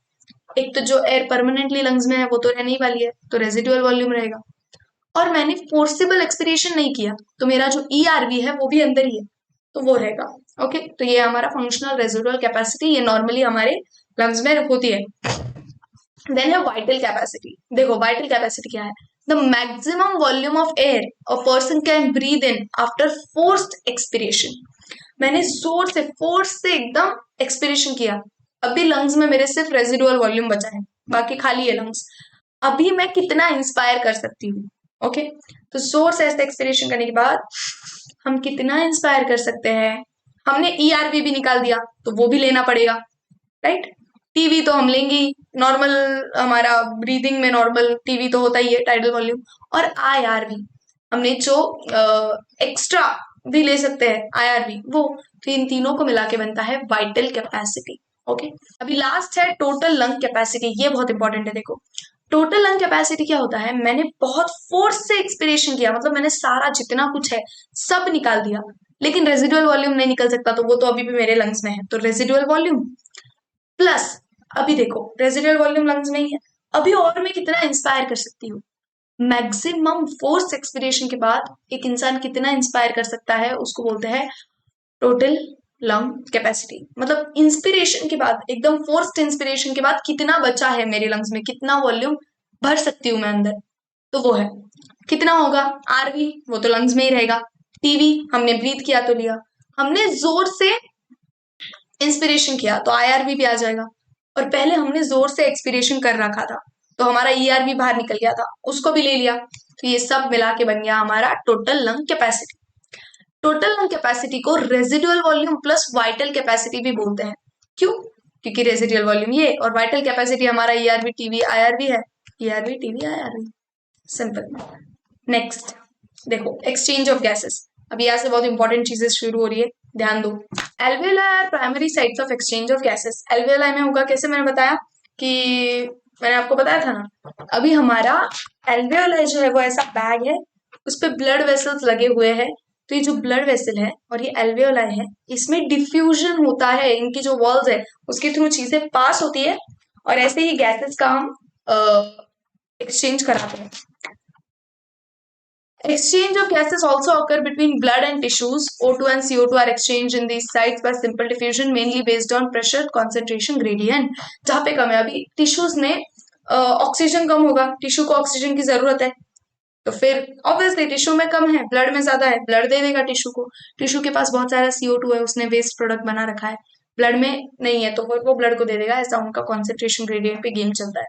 एक तो जो एयर परमानेंटली लंग्स में है वो तो रहने ही वाली है, तो रेजिडुअल वॉल्यूम रहेगा, और मैंने फोर्सिबल एक्सपिरेशन नहीं किया तो मेरा जो ERV है वो भी अंदर ही है, तो वो रहेगा। ओके, तो ये हमारा फंक्शनल रेजिडुअल कैपेसिटी, ये नॉर्मली हमारे लंग्स में होती है। देन है वाइटल कैपेसिटी। देखो वाइटल कैपेसिटी क्या है, the maximum volume of air a person can breathe in after forced expiration. मैंने जोर से फोर्स से एकदम एक्सपिरेशन किया, अभी लंग्स में मेरे सिर्फ रेजिडुअल वॉल्यूम बचा है, बाकी खाली है लंग्स, अभी मैं कितना इंस्पायर कर सकती हूँ। ओके, तो जोर से ऐसे एक्सपिरेशन करने के बाद हम कितना इंस्पायर कर सकते हैं, हमने ERV भी निकाल दिया तो वो भी लेना पड़ेगा, राइट। TB तो हम लेंगे ही, नॉर्मल हमारा ब्रीदिंग में नॉर्मल TB तो होता ही है, टाइडल वॉल्यूम, और IRV हमने जो एक्स्ट्रा भी ले सकते हैं IRV वो, तो इन तीनों को मिला के बनता है वाइटल कैपेसिटी। ओके, अभी लास्ट है टोटल लंग कैपेसिटी, ये बहुत इंपॉर्टेंट है। देखो टोटल लंग कैपेसिटी क्या होता है, मैंने बहुत फोर्स से एक्सपिरेशन किया, मतलब मैंने सारा जितना कुछ है सब निकाल दिया, लेकिन रेजिडुअल वॉल्यूम नहीं निकल सकता, तो वो तो अभी भी मेरे लंग्स में है, तो रेजिडुअल वॉल्यूम प्लस, अभी देखो रेजिडुअल वॉल्यूम लंग्स में ही है, अभी और मैं कितना इंस्पायर कर सकती हूँ, मैक्सिमम फोर्स एक्सपिरेशन के बाद एक इंसान कितना इंस्पायर कर सकता है उसको बोलते हैं टोटल लंग कैपेसिटी, मतलब इंस्पिरेशन के बाद, एकदम फोर्स्ड इंस्पिरेशन के बाद कितना बचा है मेरे लंग्स में, कितना वॉल्यूम भर सकती हूँ मैं अंदर, तो वो है कितना होगा। आरवी वो तो लंग्स में ही रहेगा। टीवी हमने ब्रीथ किया तो लिया, हमने जोर से इंस्पिरेशन किया तो आईआरवी भी आ जाएगा, और पहले हमने जोर से एक्सपिरेशन कर रखा था तो हमारा ईआरवी बाहर निकल गया था, उसको भी ले लिया, तो ये सब मिला के बन गया हमारा total lung capacity. Total lung capacity को residual volume plus vital capacity भी बोलते हैं। क्यों? क्योंकि रेजिडुअल वॉल्यूम ये और वाइटल कैपेसिटी हमारा ईआरवी टीवी आईआरवी है, ERV TV IRV, simple. Next देखो एक्सचेंज ऑफ गैसेस, अभी यहाँ से बहुत इंपॉर्टेंट चीजें शुरू हो रही है, ध्यान दो। Alveoli are primary sites of exchange of gases. Alveoli में होगा कैसे, मैंने बताया कि मैंने आपको बताया था ना, अभी हमारा एल्वेओलाई जो है वो ऐसा बैग है, उस पर ब्लड वेसल्स लगे हुए हैं, तो ये जो ब्लड वेसल है और ये एल्वेओलाई है, इसमें डिफ्यूजन होता है, इनकी जो वॉल्स है उसके थ्रू चीजें पास होती है, और ऐसे ही गैसेस का हम एक्सचेंज कराते हैं। Exchange of gases also occur between blood and tissues. O2 and CO2 are exchanged in these sites by simple diffusion, mainly based on pressure concentration gradient. जहाँ पे कम है, अभी टिश्यूज में ऑक्सीजन कम होगा, टिश्यू को ऑक्सीजन की जरूरत है, तो फिर ऑब्वियसली टिश्यू में कम है, ब्लड में ज्यादा है, ब्लड दे देगा टिश्यू को। टिश्यू के पास बहुत सारा CO2 है, उसने वेस्ट प्रोडक्ट बना रखा है, ब्लड में नहीं है तो वो ब्लड को दे देगा, ऐसा उनका कॉन्सेंट्रेशन ग्रेडियंट पे गेम चलता है।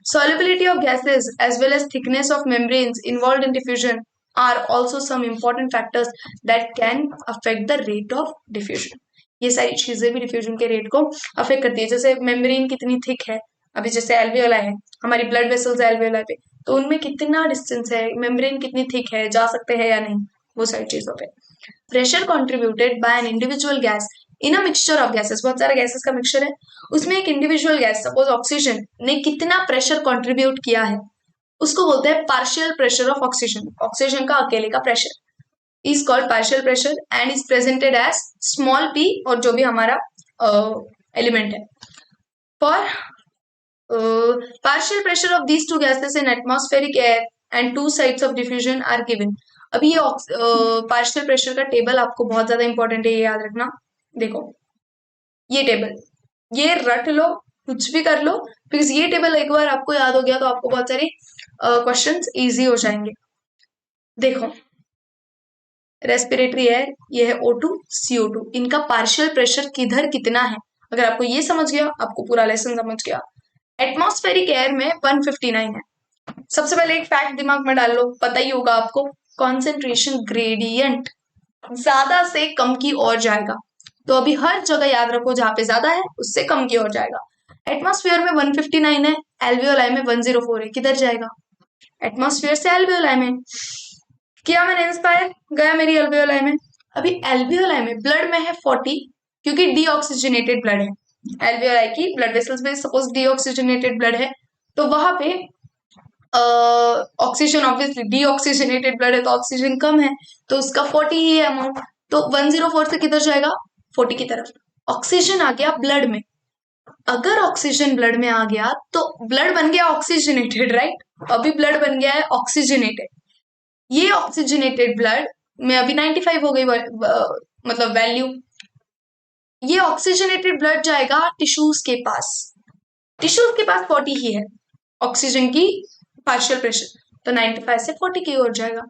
Solubility of gases as well as thickness of membranes involved in diffusion are also some important factors that can affect the rate of diffusion. ये सारी चीजें भी डिफ्यूजन के रेट को अफेक्ट करती है। जैसे मेम्ब्रेन कितनी थिक है, अभी जैसे एल्वेओलाई है, हमारी ब्लड वेसल्स है एल्वेओलाई पे, तो उनमें कितना डिस्टेंस है, मेम्ब्रेन कितनी थिक है, जा सकते हैं या नहीं, वो सारी चीजों पे। Pressure contributed bye an individual gas in a mixture of gases, बहुत सारे गैसेस का मिक्सचर है, उसमें एक इंडिविजुअल गैस सपोज ऑक्सीजन ने कितना प्रेशर कंट्रीब्यूट किया है, उसको बोलते हैं partial pressure of oxygen. Oxygen का अकेले का pressure is called partial pressure and is presented as small p, और जो भी हमारा एलिमेंट है, for partial pressure of these two gases in atmospheric air and two sites of diffusion are given. अभी ये पार्शियल प्रेशर का table आपको बहुत ज्यादा इंपॉर्टेंट है, ये याद रखना। देखो ये टेबल, ये रट लो, कुछ भी कर लो, बिकॉज ये टेबल एक बार आपको याद हो गया तो आपको बहुत सारे क्वेश्चंस इजी हो जाएंगे। देखो रेस्पिरेटरी एयर, ये है O2 CO2, इनका पार्शियल प्रेशर किधर कितना है, अगर आपको ये समझ गया आपको पूरा लेसन समझ गया। एटमॉस्फेरिक एयर में 159 है। सबसे पहले एक फैक्ट दिमाग में डाल लो, पता ही होगा आपको, कॉन्सेंट्रेशन ग्रेडियंट ज्यादा से कम की ओर जाएगा, तो अभी हर जगह याद रखो जहां पे ज्यादा है उससे कम की ओर जाएगा। एटमॉस्फेयर में 159 है, एल्वियोलाई में 104 है, किधर जाएगा, एटमॉस्फेयर से एल्वियोलाई में। किया मैंने इंस्पायर, गया मेरी एल्वियोलाई में। अभी एल्वियोलाई में ब्लड में है 40, क्योंकि डीऑक्सीजनेटेड ब्लड है, एल्वियोलाई की ब्लड वेसल्स में सपोज डीऑक्सीजनेटेड ब्लड है, तो वहां पे ऑक्सीजन ऑब्वियसली डीऑक्सीजनेटेड ब्लड है तो ऑक्सीजन कम है, तो उसका 40 ही है अमाउंट, तो 104 से किधर जाएगा, 40 की तरफ। ऑक्सीजन आ गया ब्लड में, अगर ऑक्सीजन ब्लड में आ गया तो ब्लड बन गया ऑक्सीजनेटेड, राइट, अभी ब्लड बन गया है ऑक्सीजनेटेड, ये ऑक्सीजनेटेड ब्लड में अभी 95 हो गई मतलब वैल्यू, ये ऑक्सीजनेटेड ब्लड जाएगा टिश्यूज के पास, टिश्यूज के पास 40 ही है ऑक्सीजन की पार्शियल प्रेशर, तो 95 से 40 की ओर जाएगा।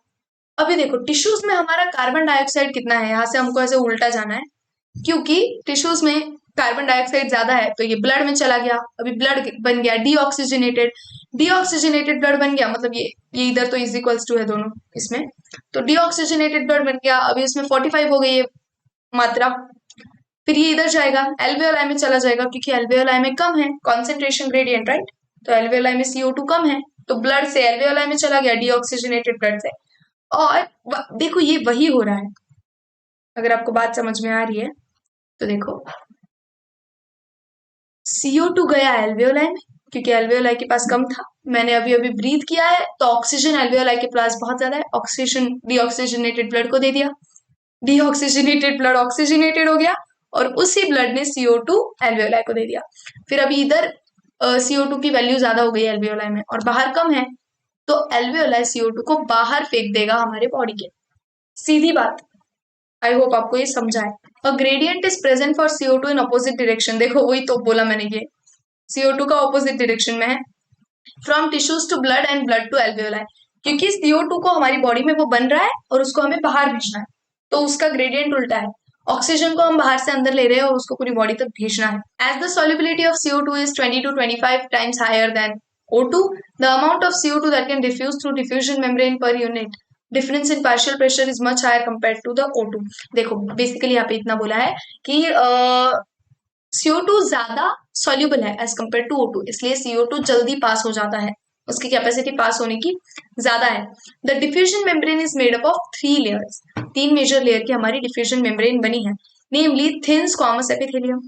अभी देखो टिश्यूज में हमारा कार्बन डाइऑक्साइड कितना है, यहाँ से हमको ऐसे उल्टा जाना है, क्योंकि टिश्यूज में कार्बन डाइऑक्साइड ज्यादा है तो ये ब्लड में चला गया, अभी ब्लड बन गया डीऑक्सीजनेटेड, डीऑक्सीजनेटेड ब्लड बन गया, मतलब ये इधर तो इज इक्वल्स टू है दोनों इसमें, तो डीऑक्सीजनेटेड ब्लड बन गया, अभी इसमें 45 हो गई है मात्रा, फिर ये इधर जाएगा एल्वियोलाई में चला जाएगा, क्योंकि एल्वियोलाई में कम है कॉन्सेंट्रेशन ग्रेडियंट, राइट, तो एल्वियोलाई में CO2 कम है, तो ब्लड से एल्वियोलाई में चला गया डीऑक्सीजनेटेड ब्लड से, और देखो ये वही हो रहा है, अगर आपको बात समझ में आ रही है तो देखो CO2 गया एल्वियोलाई में, क्योंकि एल्वियोलाई के पास कम था, मैंने अभी अभी ब्रीथ किया है तो ऑक्सीजन एल्वियोलाई के पास बहुत ज्यादा है, ऑक्सीजन डीऑक्सीजनेटेड ब्लड को दे दिया, डीऑक्सीजनेटेड ब्लड ऑक्सीजनेटेड हो गया, और उसी ब्लड ने CO2 एल्वियोलाई को दे दिया, फिर अभी इधर CO2 की वैल्यू ज्यादा हो गई एल्वियोलाई में और बाहर कम है, तो एल्वियोलाई CO2 को बाहर फेंक देगा हमारे बॉडी के, सीधी बात। आई होप आपको ये समझा है। अ gradient is present for CO2 in opposite direction. देखो वही तो बोला मैंने, ये CO2 का ऑपोजिट डायरेक्शन में है। From tissues to blood and blood to alveoli, क्योंकि CO2 को हमारी बॉडी में वो बन रहा है और उसको हमें बाहर भेजना है, तो उसका ग्रेडियंट उल्टा है। ऑक्सीजन को हम बाहर से अंदर ले रहे हैं और उसको पूरी बॉडी तक भेजना है। As the solubility of CO2 is 20 to 25 times higher than O2, the amount of CO2 that can diffuse through diffusion membrane per unit difference in partial pressure is much higher compare to the O2। देखो basically यहाँ पे इतना बोला है कि CO2 ज्यादा soluble है as compare to O2, इसलिए CO2 जल्दी पास हो जाता है, उसकी कैपेसिटी पास होने की ज्यादा है। The diffusion membrane is made up of 3 layers, 3 major layer की हमारी डिफ्यूजन मेम्ब्रेन बनी है, namely thin squamous epithelium.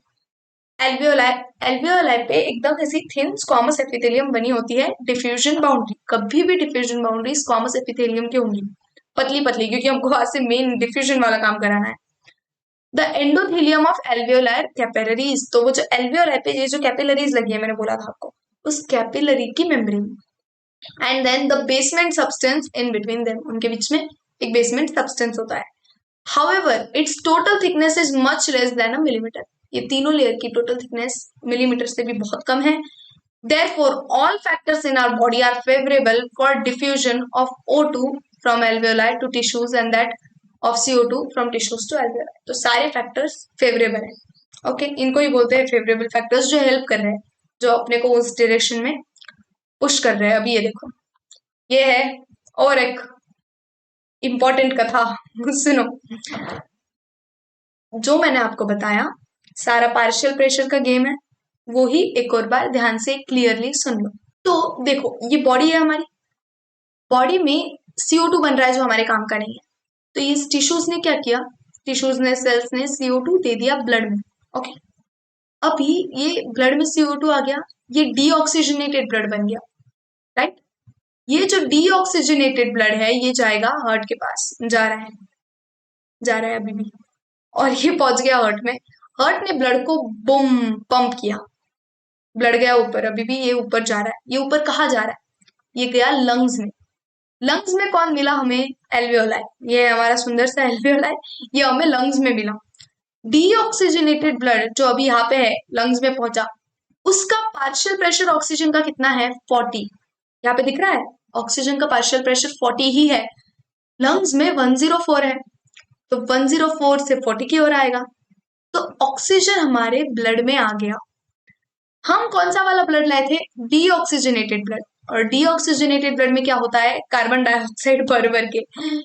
Alveoli, alveoli पे एकदम ऐसी थिन स्क्वामस एपिथेलियम बनी होती है। डिफ्यूजन बाउंड्री, कभी भी डिफ्यूजन बाउंड्री स्क्वामस एपिथेलियम की होंगी, पतली पतली, क्योंकि हमको आज से मेन डिफ्यूजन वाला काम कराना है। द एंडोथेलियम ऑफ एल्वियोलार कैपिलरीज, तो वो जो एल्वियोलाई पे ये जो कैपिलरीज लगी है मैंने बोला था आपको, उस कैपिलरी की membrane. And then the basement substance in between them, उनके बीच में एक बेसमेंट सब्सटेंस होता है। However its total thickness is much less than a millimeter, ये तीनों लेयर की टोटल थिकनेस मिलीमीटर से भी बहुत कम है। Therefore, all factors in our body are favorable for diffusion of O2 from alveoli to tissues and that of CO2 from tissues to alveoli। तो सारे factors favourable है। ओके, इनको ही बोलते हैं फेवरेबल फैक्टर्स, जो हेल्प कर रहे हैं, जो अपने को उस डायरेक्शन में पुश कर रहे हैं। अभी ये देखो, ये है और एक इम्पोर्टेंट कथा सुनो। जो मैंने आपको बताया सारा पार्शियल प्रेशर का गेम है, वो ही एक और बार ध्यान से क्लियरली सुन लो। तो देखो ये बॉडी है हमारी, बॉडी में CO2 बन रहा है जो हमारे काम का नहीं है, तो ये टिश्यूज ने क्या किया, टिश्यूज ने, सेल्स ने CO2 दे दिया ब्लड में। ओके, अभी ये ब्लड में CO2 आ गया, ये डीऑक्सीजनेटेड ब्लड बन गया, राइट। ये जो डीऑक्सीजनेटेड ब्लड है ये जाएगा हार्ट के पास, जा रहा है अभी भी, और ये पहुंच गया हार्ट में। हार्ट ने ब्लड को बुम पंप किया, ब्लड गया ऊपर, अभी भी ये ऊपर जा रहा है। ये ऊपर कहाँ जा रहा है, ये गया लंग्स में। लंग्स में कौन मिला हमें, एल्वियोलाई, ये हमारा सुंदर सा एल्वियोलाई, ये हमें लंग्स में मिला। डीऑक्सीजनेटेड ब्लड जो अभी यहाँ पे है लंग्स में पहुंचा, उसका पार्शियल प्रेशर ऑक्सीजन का कितना है, 40। यहाँ पे दिख रहा है ऑक्सीजन का पार्शियल प्रेशर 40 ही है, लंग्स में 104 है, तो 104 से 40 की ओर आएगा, तो ऑक्सीजन हमारे ब्लड में आ गया। हम कौन सा वाला ब्लड लाए थे, डीऑक्सीजनेटेड ब्लड, और डीऑक्सीजनेटेड ब्लड में क्या होता है, कार्बन डाइऑक्साइड भर भर के,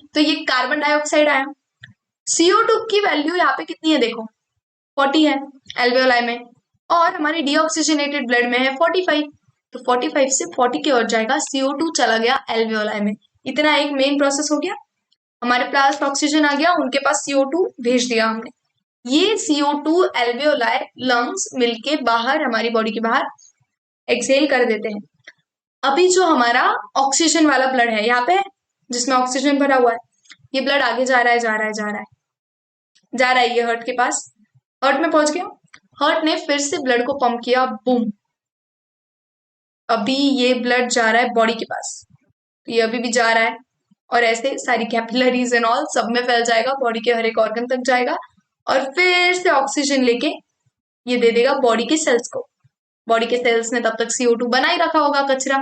तो ये कार्बन डाइऑक्साइड आया। CO2 की वैल्यू यहाँ पे कितनी है देखो, 40 है एल्वियोलाई में, और हमारे डीऑक्सीजनेटेड ब्लड में है 45, तो 45 से 40 की ओर जाएगा, CO2 चला गया एल्वियोलाई में। इतना एक मेन प्रोसेस हो गया, हमारे पास ऑक्सीजन आ गया, उनके पास CO2 भेज दिया हमने। ये CO2 एल्वियोलाई लंग्स मिलके बाहर हमारी बॉडी के बाहर एक्सहेल कर देते हैं। अभी जो हमारा ऑक्सीजन वाला ब्लड है यहाँ पे, जिसमें ऑक्सीजन भरा हुआ है, ये ब्लड आगे जा रहा है, जा रहा है, जा रहा है, जा रहा है, ये हार्ट के पास, हार्ट में पहुंच गया। हार्ट ने फिर से ब्लड को पंप किया, बूम, अभी ये ब्लड जा रहा है बॉडी के पास, तो ये अभी भी जा रहा है, और ऐसे सारी कैपिलरीज एंड ऑल सब में फैल जाएगा, बॉडी के हर एक ऑर्गन तक जाएगा, और फिर से ऑक्सीजन लेके ये दे देगा बॉडी के सेल्स को। बॉडी के सेल्स ने तब तक CO2 बना ही रखा होगा कचरा,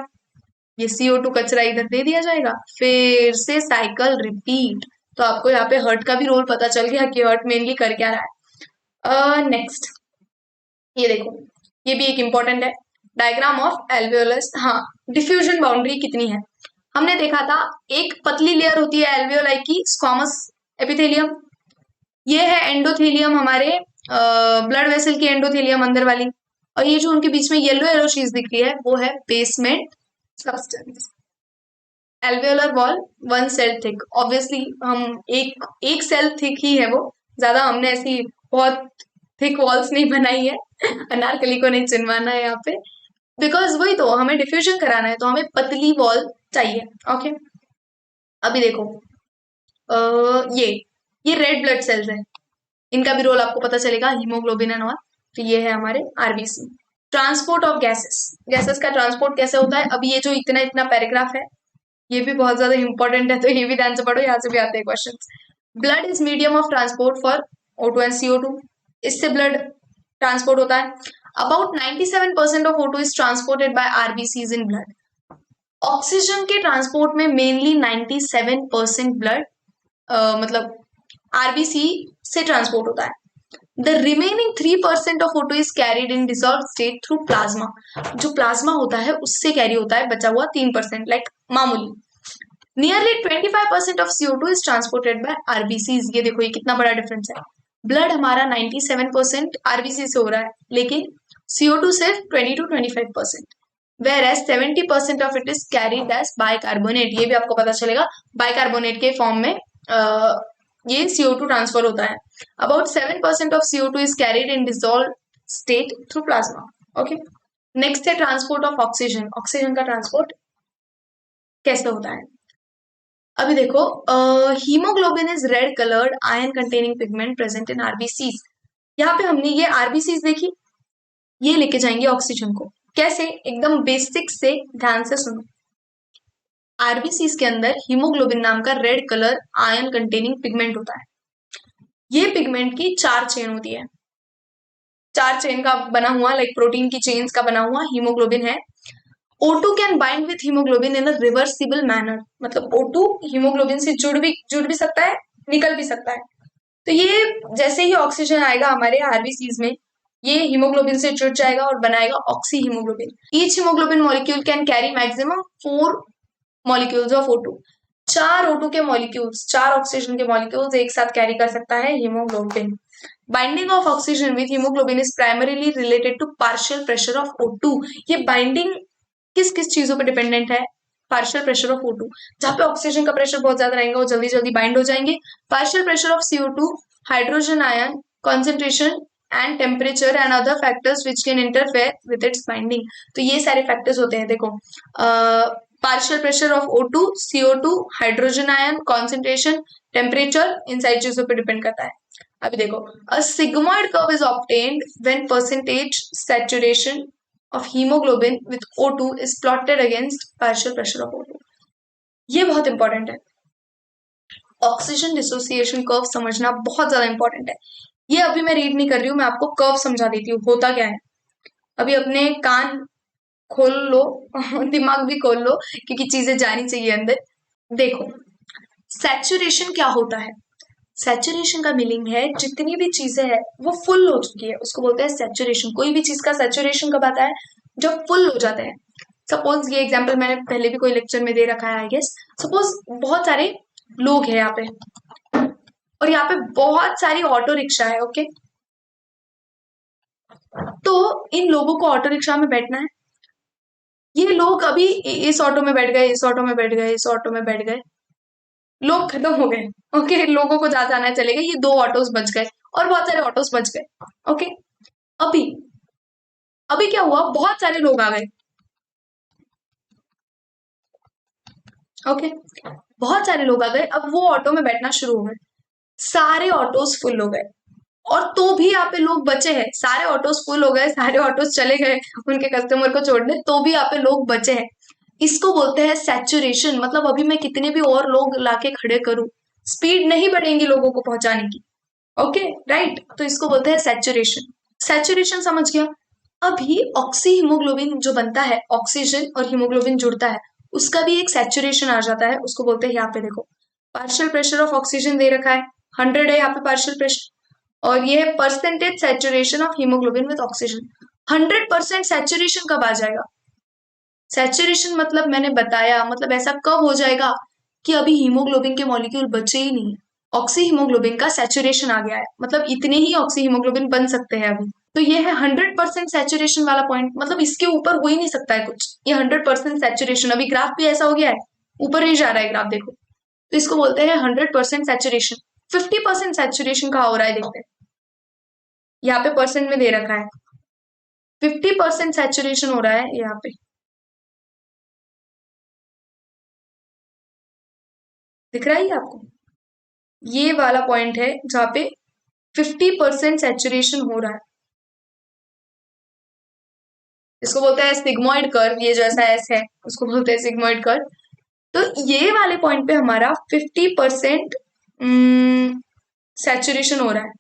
ये CO2 कचरा इधर दे दिया जाएगा, फिर से साइकिल रिपीट। तो आपको यहाँ पे हर्ट का भी रोल पता चल गया कि हर्ट मेनली कर क्या रहा है। नेक्स्ट ये देखो, ये भी एक इम्पोर्टेंट है, डायग्राम ऑफ एल्वियोलस। हाँ, डिफ्यूजन बाउंड्री कितनी है, हमने देखा था एक पतली लेयर होती है एल्वियोलाई की, स्क्वामस एपिथेलियम, ये है एंडोथेलियम, हमारे ब्लड वेसल की एंडोथेलियम अंदर वाली, और ये जो उनके बीच में येलो येलो चीज दिख रही है वो है basement substance. Alveolar wall 1 cell thick, obviously हम एक सेल थिक ही है वो, ज्यादा हमने ऐसी बहुत थिक वॉल्स नहीं बनाई है, अनारकली को नहीं चिनवाना है यहाँ पे, बिकॉज वही तो हमें डिफ्यूजन कराना है, तो हमें पतली वॉल चाहिए। ओके, अभी देखो ये रेड ब्लड सेल्स है, इनका भी रोल आपको पता चलेगा, हीमोग्लोबिन एंड ऑल। तो ये है हमारे RBC। Transport of gases, gases का ट्रांसपोर्ट कैसे होता है, अभी ये जो इतना इतना पैराग्राफ है ये भी बहुत ज्यादा इंपॉर्टेंट है, तो ये भी ध्यान से पढ़ो, यहाँ से भी आते हैं question. Blood is medium of transport for O2 and CO2, इससे ब्लड ट्रांसपोर्ट होता है। About 97% of O2 is transported by RBCs in blood. Oxygen के ट्रांसपोर्ट में मेनली 97% ब्लड मतलब आरबीसी से ट्रांसपोर्ट होता है। The remaining 3% of O2 is carried in dissolve state through plasma. जो प्लाज्मा होता है उससे कैरी होता है बचा हुआ 3%, लाइक मामूली। Nearly 25% of CO2 is transported by RBCs. ये देखो ये कितना बड़ा डिफरेंस है। ब्लड हमारा 97% आरबीसी से हो रहा है, लेकिन CO2 सिर्फ 20 to 25%, whereas 70% of it is carried as bicarbonate. ये भी आपको पता चलेगा, बाइकार्बोनेट के फॉर्म में ये CO2 ट्रांसफर होता है। About 7% of CO2 is carried in dissolve state through plasma. Okay, next है ट्रांसपोर्ट ऑफ ऑक्सीजन। ऑक्सीजन का ट्रांसपोर्ट कैसे होता है? अभी देखो, haemoglobin is red coloured ion containing pigment present in RBCs. यहाँ पे हमने ये आरबीसीज देखी, ये लेके जाएंगे ऑक्सीजन को। कैसे? एकदम बेसिक से ध्यान से सुनो। आरबीसीज के अंदर हीमोग्लोबिन नाम का red colour ion containing pigment होता है। ये पिगमेंट की 4 चेन होती है, 4 चेन का बना हुआ, लाइक प्रोटीन की चेन्स का बना हुआ हीमोग्लोबिन है। O2 can bind with haemoglobin in a reversible manner. मतलब O2 हीमोग्लोबिन से जुड़ भी सकता है, निकल भी सकता है। तो ये जैसे ही ऑक्सीजन आएगा हमारे आरबीसीज में, ये हीमोग्लोबिन से जुड़ जाएगा और बनाएगा oxy haemoglobin. Each haemoglobin molecule can carry maximum 4 molecules of O2। 4 O2 के मॉलिक्यूल्स, 4 ऑक्सीजन के मॉलिक्यूल्स एक साथ कैरी कर सकता है haemoglobin. Binding of oxygen with haemoglobin is primarily related to partial pressure of O2। ये बाइंडिंग किस किस चीजों पे डिपेंडेंट है? Partial pressure of O2। जहां पे ऑक्सीजन का प्रेशर बहुत ज्यादा रहेगा वो जल्दी जल्दी बाइंड हो जाएंगे। Partial pressure of CO2, hydrogen ion concentration and temperature and other factors which can interfere with its binding. तो ये सारे फैक्टर्स होते हैं। देखो, partial pressure of O2, CO2, hydrogen ion concentration, temperature, इन सारी चीजों पे डिपेंड करता है। अभी देखो, a sigmoid curve is obtained when percentage saturation of hemoglobin with O2 is plotted against partial pressure of O2। ये बहुत इंपॉर्टेंट है। ऑक्सीजन डिसोसिएशन कर्व समझना बहुत ज्यादा इंपॉर्टेंट है। ये अभी मैं रीड नहीं कर रही हूँ, मैं आपको कर्व समझा देती हूँ होता क्या है। अभी अपने कान खोल लो दिमाग भी खोल लो, क्योंकि चीजें जानी चाहिए अंदर। देखो, सैचुरेशन क्या होता है? सैचुरेशन का मीनिंग है जितनी भी चीजें हैं वो फुल हो चुकी है, उसको बोलते हैं सैचुरेशन। कोई भी चीज का सैचुरेशन कब आता है? जब फुल हो जाते हैं। सपोज ये एग्जांपल मैंने पहले भी कोई लेक्चर में दे रखा है आई गेस। सपोज बहुत सारे लोग हैं यहाँ पे, और यहाँ पे बहुत सारी ऑटो रिक्शा है। ओके, तो इन लोगों को ऑटो रिक्शा में बैठना है। ये लोग अभी इस ऑटो में बैठ गए, इस ऑटो में बैठ गए, इस ऑटो में बैठ गए, लोग खत्म हो गए। ओके, लोगों को जहां जाना चलेगा, ये 2 ऑटोस बच गए और बहुत सारे ऑटोस बच गए। ओके, अभी अभी क्या हुआ? बहुत सारे लोग आ गए। ओके, बहुत सारे लोग आ गए, अब वो ऑटो में बैठना शुरू हो गए। सारे ऑटोस फुल हो गए, और तो भी यहाँ पे लोग बचे हैं। सारे ऑटोस फुल हो गए, सारे ऑटोस चले गए उनके कस्टमर को छोड़ने, तो भी यहाँ पे लोग बचे हैं। इसको बोलते हैं सैचुरेशन। मतलब अभी मैं कितने भी और लोग लाके खड़े करूं, स्पीड नहीं बढ़ेंगी लोगों को पहुंचाने की। ओके, राइट, तो इसको बोलते हैं सैचुरेशन। सैचुरेशन समझ गया। अभी ऑक्सी हीमोग्लोबिन जो बनता है, ऑक्सीजन और हीमोग्लोबिन जुड़ता है, उसका भी एक सैचुरेशन आ जाता है, उसको बोलते हैं, यहाँ पे देखो पार्शियल प्रेशर ऑफ ऑक्सीजन दे रखा है 100 है यहाँ पे पार्शियल प्रेशर, और ये है percentage saturation of haemoglobin with oxygen. 100% saturation कब आ जाएगा? सैचुरेशन मतलब मैंने बताया, मतलब ऐसा कब हो जाएगा कि अभी हीमोग्लोबिन के मॉलिक्यूल बचे ही नहीं है, ऑक्सी हीमोग्लोबिन का सैचुरेशन आ गया है, मतलब इतने ही ऑक्सी हीमोग्लोबिन बन सकते हैं अभी। तो ये है 100% सैचुरेशन वाला पॉइंट, मतलब इसके ऊपर हो ही नहीं सकता है कुछ। ये 100% सैचुरेशन। अभी ग्राफ भी ऐसा हो गया है, ऊपर ही जा रहा है ग्राफ, देखो। तो इसको बोलते हैं 100% सैचुरेशन। 50% सैचुरेशन कहाँ हो रहा है देखते हैं, यहाँ पे परसेंट में दे रखा है। 50% सैचुरेशन हो रहा है यहाँ पे, दिख रहा है ये आपको? ये वाला पॉइंट है जहां पे 50% सैचुरेशन हो रहा है, इसको बोलते हैं सिग्मोइड कर्व। ये जैसा एस है उसको बोलते हैं सिग्मोइड कर्व। तो ये वाले पॉइंट पे हमारा 50% सैचुरेशन हो रहा है।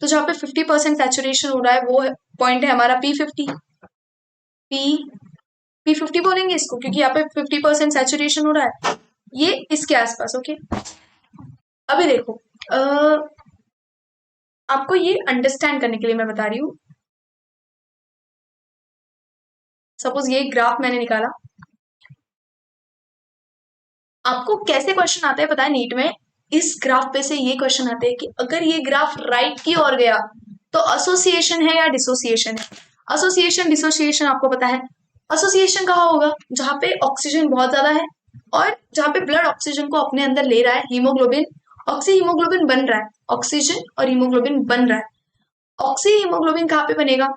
तो जहाँ पे 50% सैचुरेशन हो रहा है वो पॉइंट है हमारा P50। P50 बोलेंगे इसको, क्योंकि यहाँ पे 50% सैचुरेशन हो रहा है, ये इसके आसपास। ओके, अभी देखो, आपको ये अंडरस्टैंड करने के लिए मैं बता रही हूँ। सपोज ये ग्राफ मैंने निकाला, आपको कैसे क्वेश्चन आता है पता है नीट में? इस ग्राफ पे से ये क्वेश्चन आते हैं कि अगर ये ग्राफ राइट की ओर गया तो एसोसिएशन है या डिसोसिएशन है। एसोसिएशन डिसोसिएशन आपको पता है। एसोसिएशन कहाँ होगा? जहाँ पे ऑक्सीजन बहुत ज्यादा है और जहाँ पे ब्लड ऑक्सीजन को अपने अंदर ले रहा है, हीमोग्लोबिन, ऑक्सी हीमोग्लोबिन बन रहा है, ऑक्सीजन और हीमोग्लोबिन बन रहा है। ऑक्सी हीमोग्लोबिन कहाँ पे बनेगा?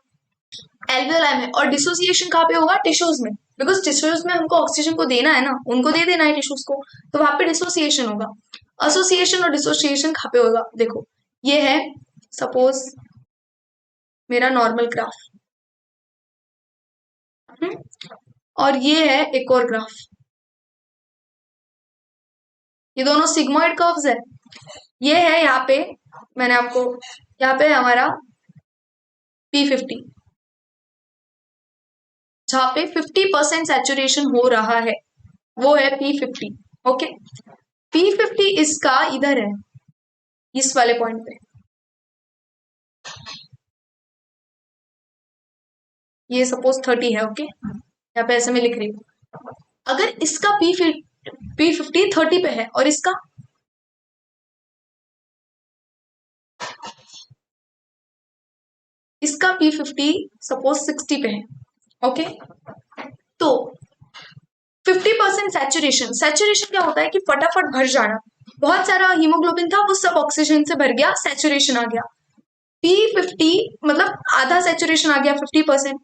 एल्वेओलाई में। और डिसोसिएशन कहाँ पे होगा? टिश्यूज में, बिकॉज टिश्यूज में हमको ऑक्सीजन को देना है ना, उनको दे देना है टिश्यूज को, तो वहां पे डिसोसिएशन होगा। एसोसिएशन और डिसोसिएशन कहाँ पे होगा? देखो, ये है सपोज मेरा नॉर्मल ग्राफ, और ये है एक और ग्राफ। ये दोनों सिग्मोइड कर्व्स है। ये है यहाँ पे, मैंने आपको यहाँ पे हमारा P50, जहाँ पे 50% सैचुरेशन हो रहा है, वो है P50। ओके, P50 इसका इधर है, इस वाले पॉइंट पे। ये सपोज 30 है। ओके, यहाँ पे ऐसे में लिख रही हूँ। अगर इसका P50 30 पे है और इसका P50 सपोज 60 पे है। ओके, तो 50% सैचुरेशन, सैचुरेशन क्या होता है कि फटाफट भर जाना। बहुत सारा हीमोग्लोबिन था, वो सब ऑक्सीजन से भर गया, सैचुरेशन आ गया। P50 मतलब आधा सैचुरेशन आ गया, 50%।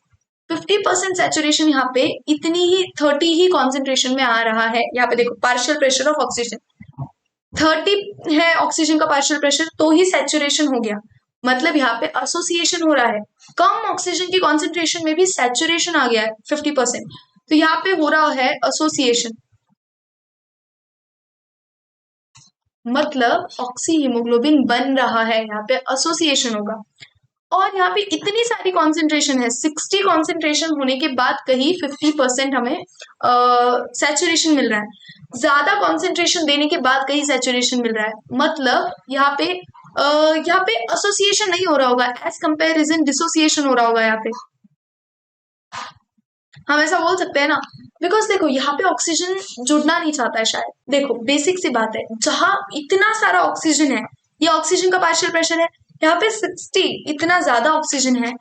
50% सैचुरेशन यहाँ पे इतनी ही 30 ही कॉन्सेंट्रेशन में आ रहा है। यहाँ पे देखो, पार्शियल प्रेशर ऑफ ऑक्सीजन 30 है, ऑक्सीजन का पार्शियल प्रेशर, तो ही सैचुरेशन हो गया। मतलब यहाँ पे एसोसिएशन हो रहा है, कम ऑक्सीजन की कॉन्सेंट्रेशन में भी सैचुरेशन आ गया है 50%, तो यहाँ पे हो रहा है एसोसिएशन। मतलब ऑक्सी हीमोग्लोबिन बन रहा है, यहाँ पे एसोसिएशन होगा। और यहाँ पे इतनी सारी कॉन्सेंट्रेशन है, 60 कॉन्सेंट्रेशन होने के बाद कहीं 50% हमें सैचुरेशन मिल रहा है। ज्यादा कॉन्सेंट्रेशन देने के बाद कहीं सैचुरेशन मिल रहा है, मतलब यहाँ पे एसोसिएशन नहीं हो रहा होगा, एज कंपेरिजन डिसोसिएशन हो रहा होगा यहाँ पे। हम ऐसा बोल सकते हैं ना, बिकॉज देखो यहाँ पे ऑक्सीजन जुड़ना नहीं चाहता है शायद। देखो बेसिक सी बात है, जहां इतना सारा ऑक्सीजन है, ये ऑक्सीजन का पार्शियल प्रेशर है, यहाँ पे 60 इतना ज्यादा ऑक्सीजन है,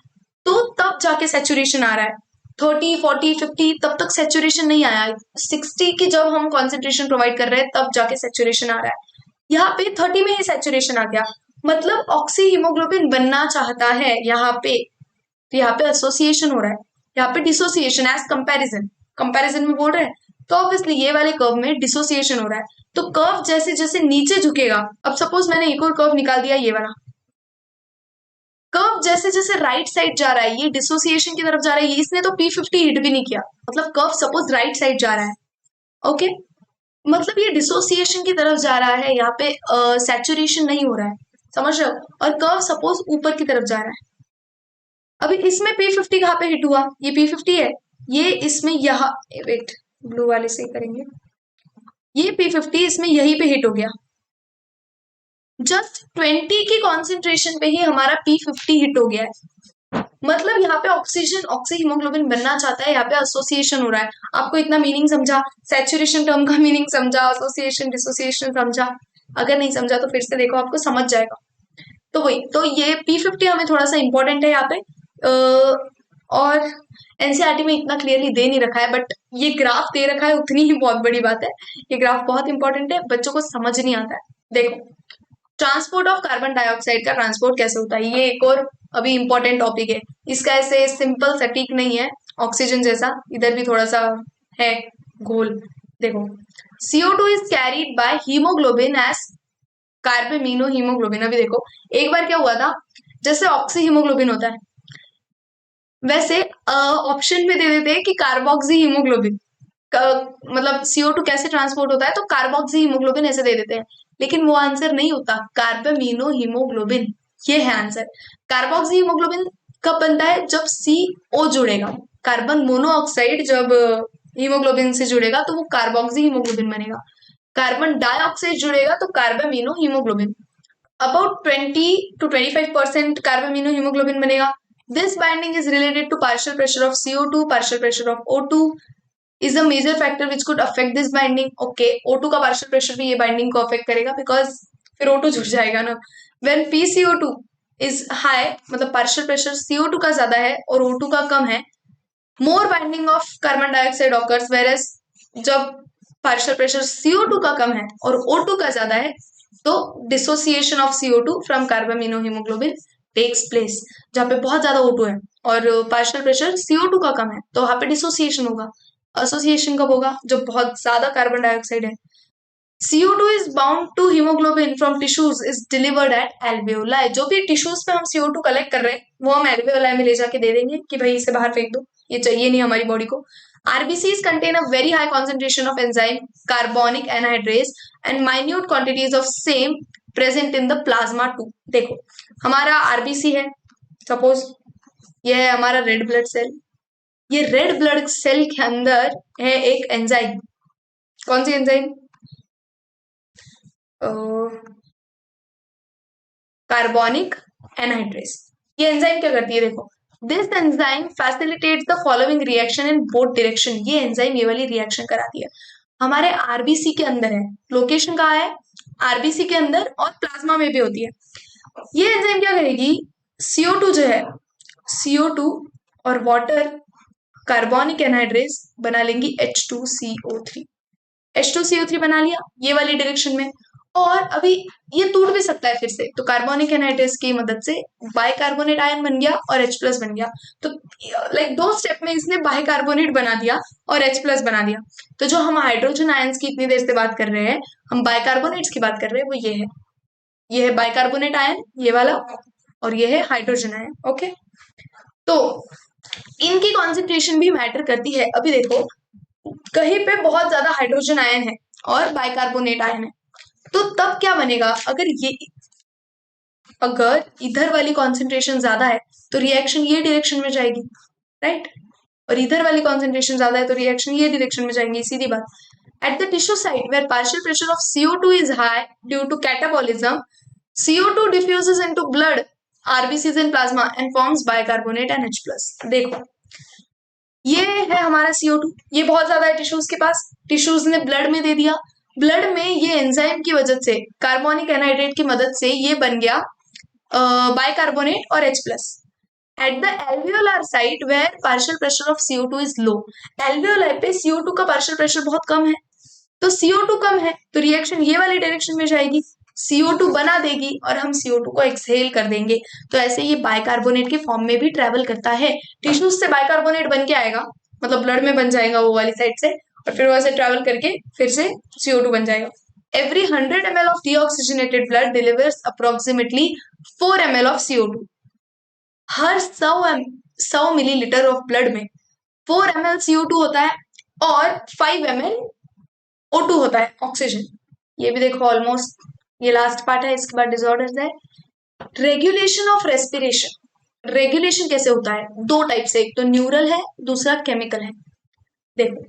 तो तब जाके सैचुरेशन आ रहा है। 30 40 50 तब तक सैचुरेशन नहीं आया, 60 की जब हम कॉन्सेंट्रेशन प्रोवाइड कर रहे हैं तब जाके सैचुरेशन आ रहा है। यहाँ पे 30 में ही सैचुरेशन आ गया, मतलब ऑक्सी हीमोग्लोबिन बनना चाहता है यहाँ पे, तो यहाँ पे एसोसिएशन हो रहा है, यहाँ पे डिसोसिएशन एज कंपैरिजन, कंपैरिजन में बोल रहे हैं, तो ऑब्वियसली ये वाले कर्व में डिसोसिएशन हो रहा है। तो कर्व जैसे जैसे नीचे झुकेगा, अब सपोज मैंने एक और कर्व निकाल दिया, ये वाला कर्व जैसे जैसे राइट साइड जा रहा है, ये डिसोसिएशन की तरफ जा रहा है, इसने तो P50 हिट भी नहीं किया, मतलब कर्व सपोज राइट साइड जा रहा है। ओके, मतलब ये डिसोसिएशन की तरफ जा रहा है, यहाँ पे सैचुरेशन नहीं हो रहा है, समझ रहे हो? और कर्व सपोज ऊपर की तरफ जा रहा है। अभी इसमें P50 कहाँ पे हिट हुआ? ये P50 है, ये इसमें यहाँ, वेट ब्लू वाले से करेंगे, ये P50 इसमें यहीं पे हिट हो गया। जस्ट 20 की कॉन्सेंट्रेशन पे ही हमारा P50 हिट हो गया है। मतलब यहाँ पे ऑक्सीजन ऑक्सी हीमोग्लोबिन बनना चाहता है, यहाँ पे एसोसिएशन हो रहा है। आपको इतना मीनिंग समझा? सैचुरेशन टर्म का मीनिंग समझा, एसोसिएशन डिसोसिएशन समझा? अगर नहीं समझा तो फिर से देखो, आपको समझ जाएगा। तो वही, तो ये P50 हमें थोड़ा सा इंपॉर्टेंट है यहाँ पे, और एनसीईआरटी में इतना क्लियरली दे नहीं रखा है, बट ये ग्राफ दे रखा है, उतनी ही बहुत बड़ी बात है। ये ग्राफ बहुत इंपॉर्टेंट है, बच्चों को समझ नहीं आता है। देखो, ट्रांसपोर्ट ऑफ कार्बन डाइऑक्साइड का ट्रांसपोर्ट कैसे होता है, ये एक और अभी इंपॉर्टेंट टॉपिक है। इसका ऐसे सिंपल सटीक नहीं है, ऑक्सीजन जैसा इधर भी थोड़ा सा है घोल। देखो, CO2 is carried by haemoglobin as carbamino haemoglobin. अभी देखो, एक बार क्या हुआ था, जैसे ऑक्सी हीमोग्लोबिन होता है, वैसे ऑप्शन में दे देते हैं कि कार्बोक्सी हीमोग्लोबिन, मतलब CO2 कैसे ट्रांसपोर्ट होता है, तो कार्बोक्सी हीमोग्लोबिन ऐसे दे देते हैं, लेकिन वो आंसर नहीं होता, कार्बेमिनो हीमोग्लोबिन। ये है आंसर। कार्बोक्सी हीमोग्लोबिन कब बनता है? जब CO जुड़ेगा, कार्बन मोनोऑक्साइड जब हीमोग्लोबिन से जुड़ेगा तो वो कार्बोक्सी हीमोग्लोबिन बनेगा। कार्बन डाइऑक्साइड जुड़ेगा तो carbamino haemoglobin. About 20 to 25% carbamino haemoglobin बनेगा। This binding is related to partial pressure of CO2, partial pressure of O2 is a major factor which could affect this binding. Okay, O2 का partial pressure भी ये binding को affect करेगा, because फिर O2 जुड़ जाएगा ना। व्हेन PCO2 इज हाई, मतलब पार्शियल प्रेशर CO2 का ज्यादा है और O2 का कम है, more binding of carbon dioxide occurs, whereas जब पार्शियल प्रेशर CO2 का कम है और O2 का ज्यादा है तो dissociation of CO2 from carbamino haemoglobin takes place. जहाँ पे बहुत ज्यादा O2 है और पार्शियल प्रेशर CO2 का कम है तो वहां पे डिसोसिएशन होगा। एसोसिएशन कब होगा? जब बहुत ज्यादा कार्बन डाइऑक्साइड है। CO2 is bound to hemoglobin from tissues is delivered at alveoli। जो भी टिश्यूज पे हम CO2 कलेक्ट कर रहे हैं वो हम alveoli में ले जाके दे देंगे कि भाई इसे बाहर फेंक दो, ये चाहिए नहीं हमारी बॉडी को। RBCs contain a very high concentration of enzyme carbonic anhydrase and minute quantities of same present in the plasma too। देखो हमारा RBC है, सपोज ये है हमारा रेड ब्लड सेल। ये रेड ब्लड सेल के अंदर है एक एंजाइम। कौन सी एंजाइम? Carbonic anhydrase. ये एंजाइम क्या करती है? देखो, this enzyme facilitates the following reaction in both direction. ये एंजाइम ये वाली रिएक्शन कराती है। हमारे आरबीसी के अंदर है, लोकेशन कहाँ है? आरबीसी के अंदर और प्लाज्मा में भी होती है। ये एंजाइम क्या करेगी? CO2 जो है, CO2 और वाटर कार्बोनिक एनहाइड्रेस बना लेंगी H2CO3। H2CO3 बना लिया ये वाली डायरेक्शन में, और अभी ये टूट भी सकता है फिर से, तो कार्बोनिक एनहाइड्रेस की मदद से बाइकार्बोनेट आयन बन गया और H+ बन गया। तो लाइक दो स्टेप में इसने बाइकार्बोनेट बना दिया और H+ बना दिया। तो जो हम हाइड्रोजन आयंस की इतनी देर से बात कर रहे हैं, हम बाइकार्बोनेट्स की बात कर रहे हैं, वो ये है बाइकार्बोनेट आयन ये वाला, और ये है हाइड्रोजन आयन। ओके, तो इनकी कॉन्सेंट्रेशन भी मैटर करती है। अभी देखो कहीं पे बहुत ज्यादा हाइड्रोजन आयन है और बाइकार्बोनेट आयन है, तो तब क्या बनेगा? अगर इधर वाली कॉन्सेंट्रेशन ज्यादा है तो रिएक्शन ये डायरेक्शन में जाएगी, राइट? और इधर वाली कॉन्सेंट्रेशन ज्यादा है तो रिएक्शन ये डायरेक्शन में जाएंगी, सीधी बात। At the tissue site where partial pressure of CO2 is high due to catabolism, CO2 diffuses into blood, RBCs in plasma and forms bicarbonate and H+। देखो ये है हमारा CO2, ये बहुत ज्यादा है टिश्यूज के पास, टिश्यूज ने ब्लड में दे दिया। ब्लड में ये एंजाइम की वजह से, कार्बोनिक एनहाइड्रेट की मदद से ये बन गया बाइकार्बोनेट और H+। At the alveolar site where partial pressure of CO2 is low, alveoli पे CO2 का पार्शियल प्रेशर बहुत कम है, तो CO2 कम है तो रिएक्शन ये वाली डायरेक्शन में जाएगी, CO2 बना देगी और हम CO2 को एक्सहेल कर देंगे। तो ऐसे ये बाइकार्बोनेट के फॉर्म में भी ट्रेवल करता है। टिश्यूज से बाइकार्बोनेट बन के आएगा, मतलब ब्लड में बन जाएगा वो वाली साइड से, और फिर वैसे ट्रेवल करके फिर से CO2 बन जाएगा। Every 100 ml of deoxygenated blood delivers approximately 4 ml of CO2। Her 100 millilitre of blood में 4 ml CO2 होता है और 5 ml O2 होता है, ऑक्सीजन। ये भी देखो ऑलमोस्ट ये लास्ट पार्ट है, इसके बाद डिसऑर्डर्स है। रेगुलेशन ऑफ रेस्पिरेशन, रेगुलेशन कैसे होता है? दो टाइप से, एक तो न्यूरल है, दूसरा केमिकल है। देखो,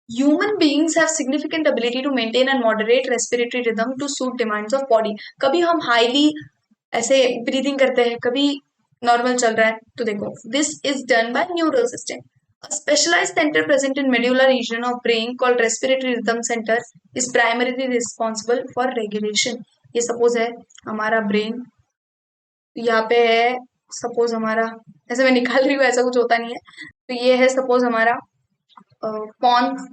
human beings have significant ability to maintain and moderate respiratory rhythm to suit demands of body. कभी हम हाईली ऐसे ब्रीदिंग करते हैं, कभी नॉर्मल चल रहा है, तो देखो this is done by neural system. A specialized center present in medulla region of brain called respiratory rhythm center is primarily responsible for regulation। ये सपोज है हमारा ब्रेन, यहाँ पे है सपोज हमारा, ऐसे मैं निकाल रही हूँ, ऐसा कुछ होता नहीं है, तो ये है सपोज हमारा पॉन्स,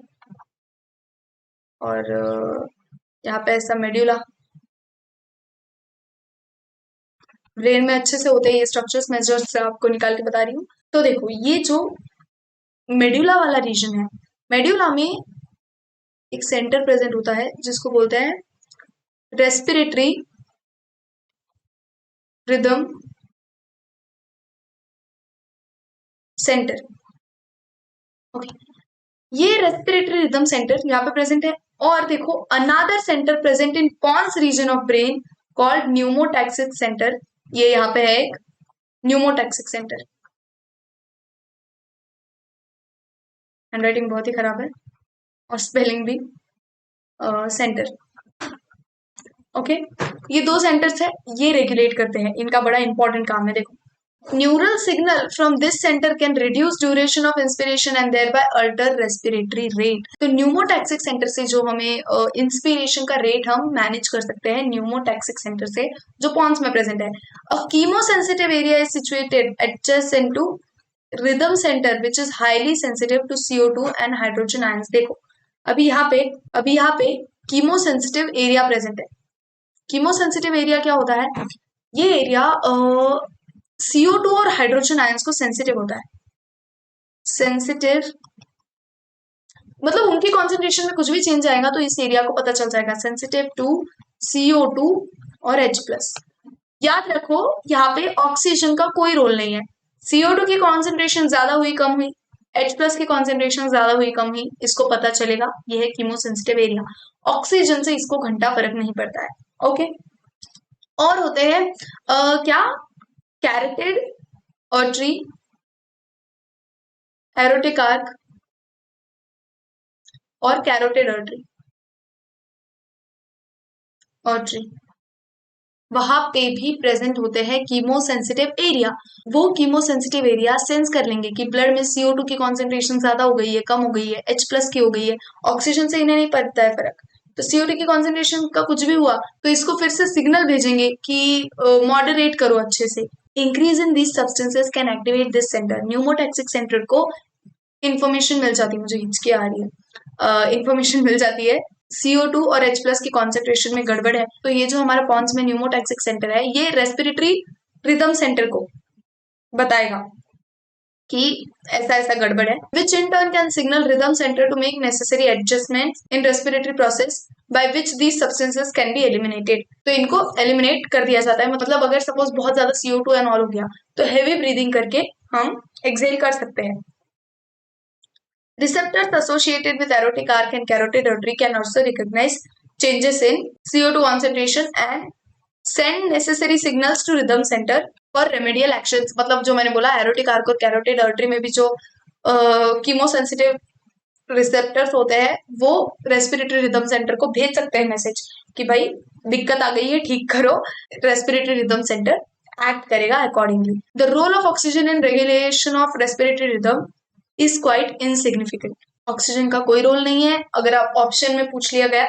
और यहाँ पे ऐसा मेड्यूला। ब्रेन में अच्छे से होते हैं ये स्ट्रक्चर्स, मैं जस्ट आपको निकाल के बता रही हूँ। तो देखो ये जो मेड्यूला वाला रीजन है, मेड्यूला में एक सेंटर प्रेजेंट होता है जिसको बोलते हैं रेस्पिरेटरी रिदम सेंटर। ओके, ये रेस्पिरेटरी रिदम सेंटर यहाँ पे प्रेजेंट है। और देखो another centre present in pons region of brain called pneumotaxis centre, ये यहाँ पे है एक न्यूमोटैक्सिक सेंटर। हैंडराइटिंग बहुत ही खराब है और स्पेलिंग भी सेंटर। ओके, ये दो सेंटर्स है, ये रेगुलेट करते हैं, इनका बड़ा इंपॉर्टेंट काम है। देखो, neural signal from this centre can reduce duration of inspiration and thereby alter respiratory rate. तो न्यूमोटैक्सिक सेंटर से जो हमें इंस्पिरेशन का रेट हम मैनेज कर सकते हैं, न्यूमोटैक्सिक सेंटर से, जो पॉन्स में प्रेजेंट है। A chemosensitive area is situated adjacent to rhythm centre which is highly sensitive to CO2 and hydrogen ions. देखो, अभी यहाँ पे कीमो सेंसिटिव एरिया प्रेजेंट है। कीमो सेंसिटिव एरिया क्या होता है? ये एरिया CO2 और हाइड्रोजन आयंस को सेंसिटिव होता है। सेंसिटिव मतलब उनकी कॉन्सेंट्रेशन में कुछ भी चेंज आएगा तो इस एरिया को पता चल जाएगा, सेंसिटिव टू CO2 और H+। याद रखो, यहाँ पे ऑक्सीजन का कोई रोल नहीं है। CO2 की कॉन्सेंट्रेशन ज्यादा हुई कम हुई, H+ की कॉन्सेंट्रेशन ज्यादा हुई कम हुई, इसको पता चलेगा। ये है कीमोसेंसिटिव एरिया। ऑक्सीजन से इसको घंटा फर्क नहीं पड़ता है। ओके, और होते हैं क्या, कैरोटिड आर्टरी, एरोटिक आर्क और कैरोटिड आर्टरी, वहां पे भी प्रेजेंट होते हैं कीमो सेंसिटिव एरिया। वो कीमो सेंसिटिव एरिया सेंस कर लेंगे कि ब्लड में CO2 की कॉन्सेंट्रेशन ज्यादा हो गई है, कम हो गई है, H+ की हो गई है। ऑक्सीजन से इन्हें नहीं पड़ता है फर्क, तो CO2 की कॉन्सेंट्रेशन का कुछ भी हुआ तो इसको फिर से सिग्नल भेजेंगे कि मॉडरेट करो अच्छे से। Increase in these substances can activate this centre. Pneumotaxic centre को इंफॉर्मेशन मिल जाती है, मुझे हिचकी आ रही है, इंफॉर्मेशन मिल जाती है CO2 और H+ की कॉन्सेंट्रेशन में गड़बड़ है, तो ये जो हमारा पॉन्स में न्यूमोटैक्सिक सेंटर है, ये रेस्पिरेटरी रिदम सेंटर को बताएगा कि ऐसा ऐसा गड़बड़ है, which in turn can signal rhythm centre to make necessary adjustment in respiratory process by which these substances can be eliminated. तो इनको एलिमिनेट कर दिया जाता है, मतलब अगर सपोज बहुत ज्यादा CO2 एंड ऑल हो गया तो हैवी ब्रीदिंग करके हम एक्सेल कर सकते हैं। Receptors associated with aortic arc and carotid artery can also recognize changes in CO2 concentration and send necessary signals to rhythm center for remedial actions। मतलब जो मैंने बोला, एरोटिक आर्क और कैरोटिड आर्टरी में भी जो कीमोसेंसिटिव रिसेप्टर्स होते हैं, वो रेस्पिरेटरी रिदम सेंटर को भेज सकते हैं मैसेज कि भाई दिक्कत आ गई है, ठीक करो। रेस्पिरेटरी रिदम सेंटर एक्ट करेगा accordingly. The role of oxygen in regulation of respiratory rhythm is quite insignificant. Oxygen का कोई रोल नहीं है। अगर आप ऑप्शन में पूछ लिया गया,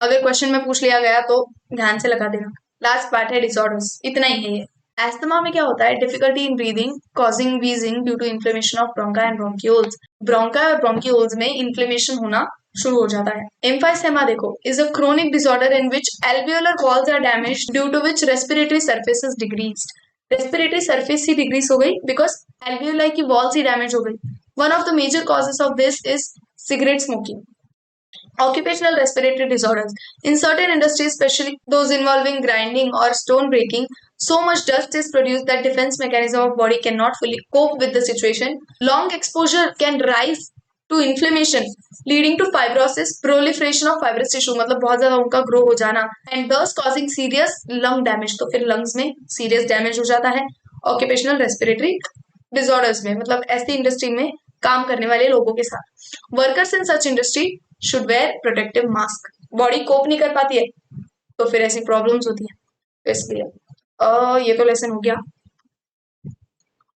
अगर क्वेश्चन में पूछ लिया गया तो ध्यान से लगा देना। लास्ट पार्ट है डिसऑर्डर्स, इतना ही है ये। एस्थमा में क्या होता है? Difficulty in breathing causing wheezing due to inflammation of bronchi and bronchioles. Bronchi और ब्रोंक्यूल्स में इन्फ्लेमेशन होना शुरू हो जाता है। एम्फाइसेमा देखो, is a chronic disorder in which alveolar walls are damaged due to which respiratory surface is decreased. Respiratory surface ही decrease हो गई बिकॉज एल्वियोलाई की वॉल्स ही डैमेज हो गई। One of the major causes of this is cigarette smoking. Occupational respiratory disorders. In certain industries, especially those involving grinding or stone breaking, so much dust is produced that defense mechanism of body cannot fully cope with the situation. Long exposure can rise to inflammation, leading to fibrosis, proliferation of fibrous tissue, मतलब बहुत ज्यादा उनका grow हो जाना, and thus causing serious lung damage। तो फिर lungs में serious damage हो जाता है। Occupational respiratory disorders में मतलब ऐसी इंडस्ट्री में काम करने वाले लोगों के साथ। Workers in such industry should wear protective mask. Body cope नहीं कर पाती है तो फिर ऐसी प्रॉब्लम्स होती है, तो इसलिए ये तो लेसन हो गया।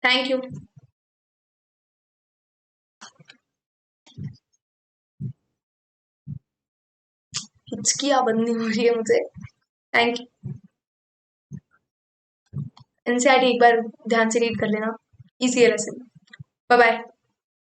Thank you. हिचकियां बंदी हो रही है मुझे। Thank you. एनसीईआरटी एक बार ध्यान से रीड कर लेना, इजी है लेसन। Bye bye.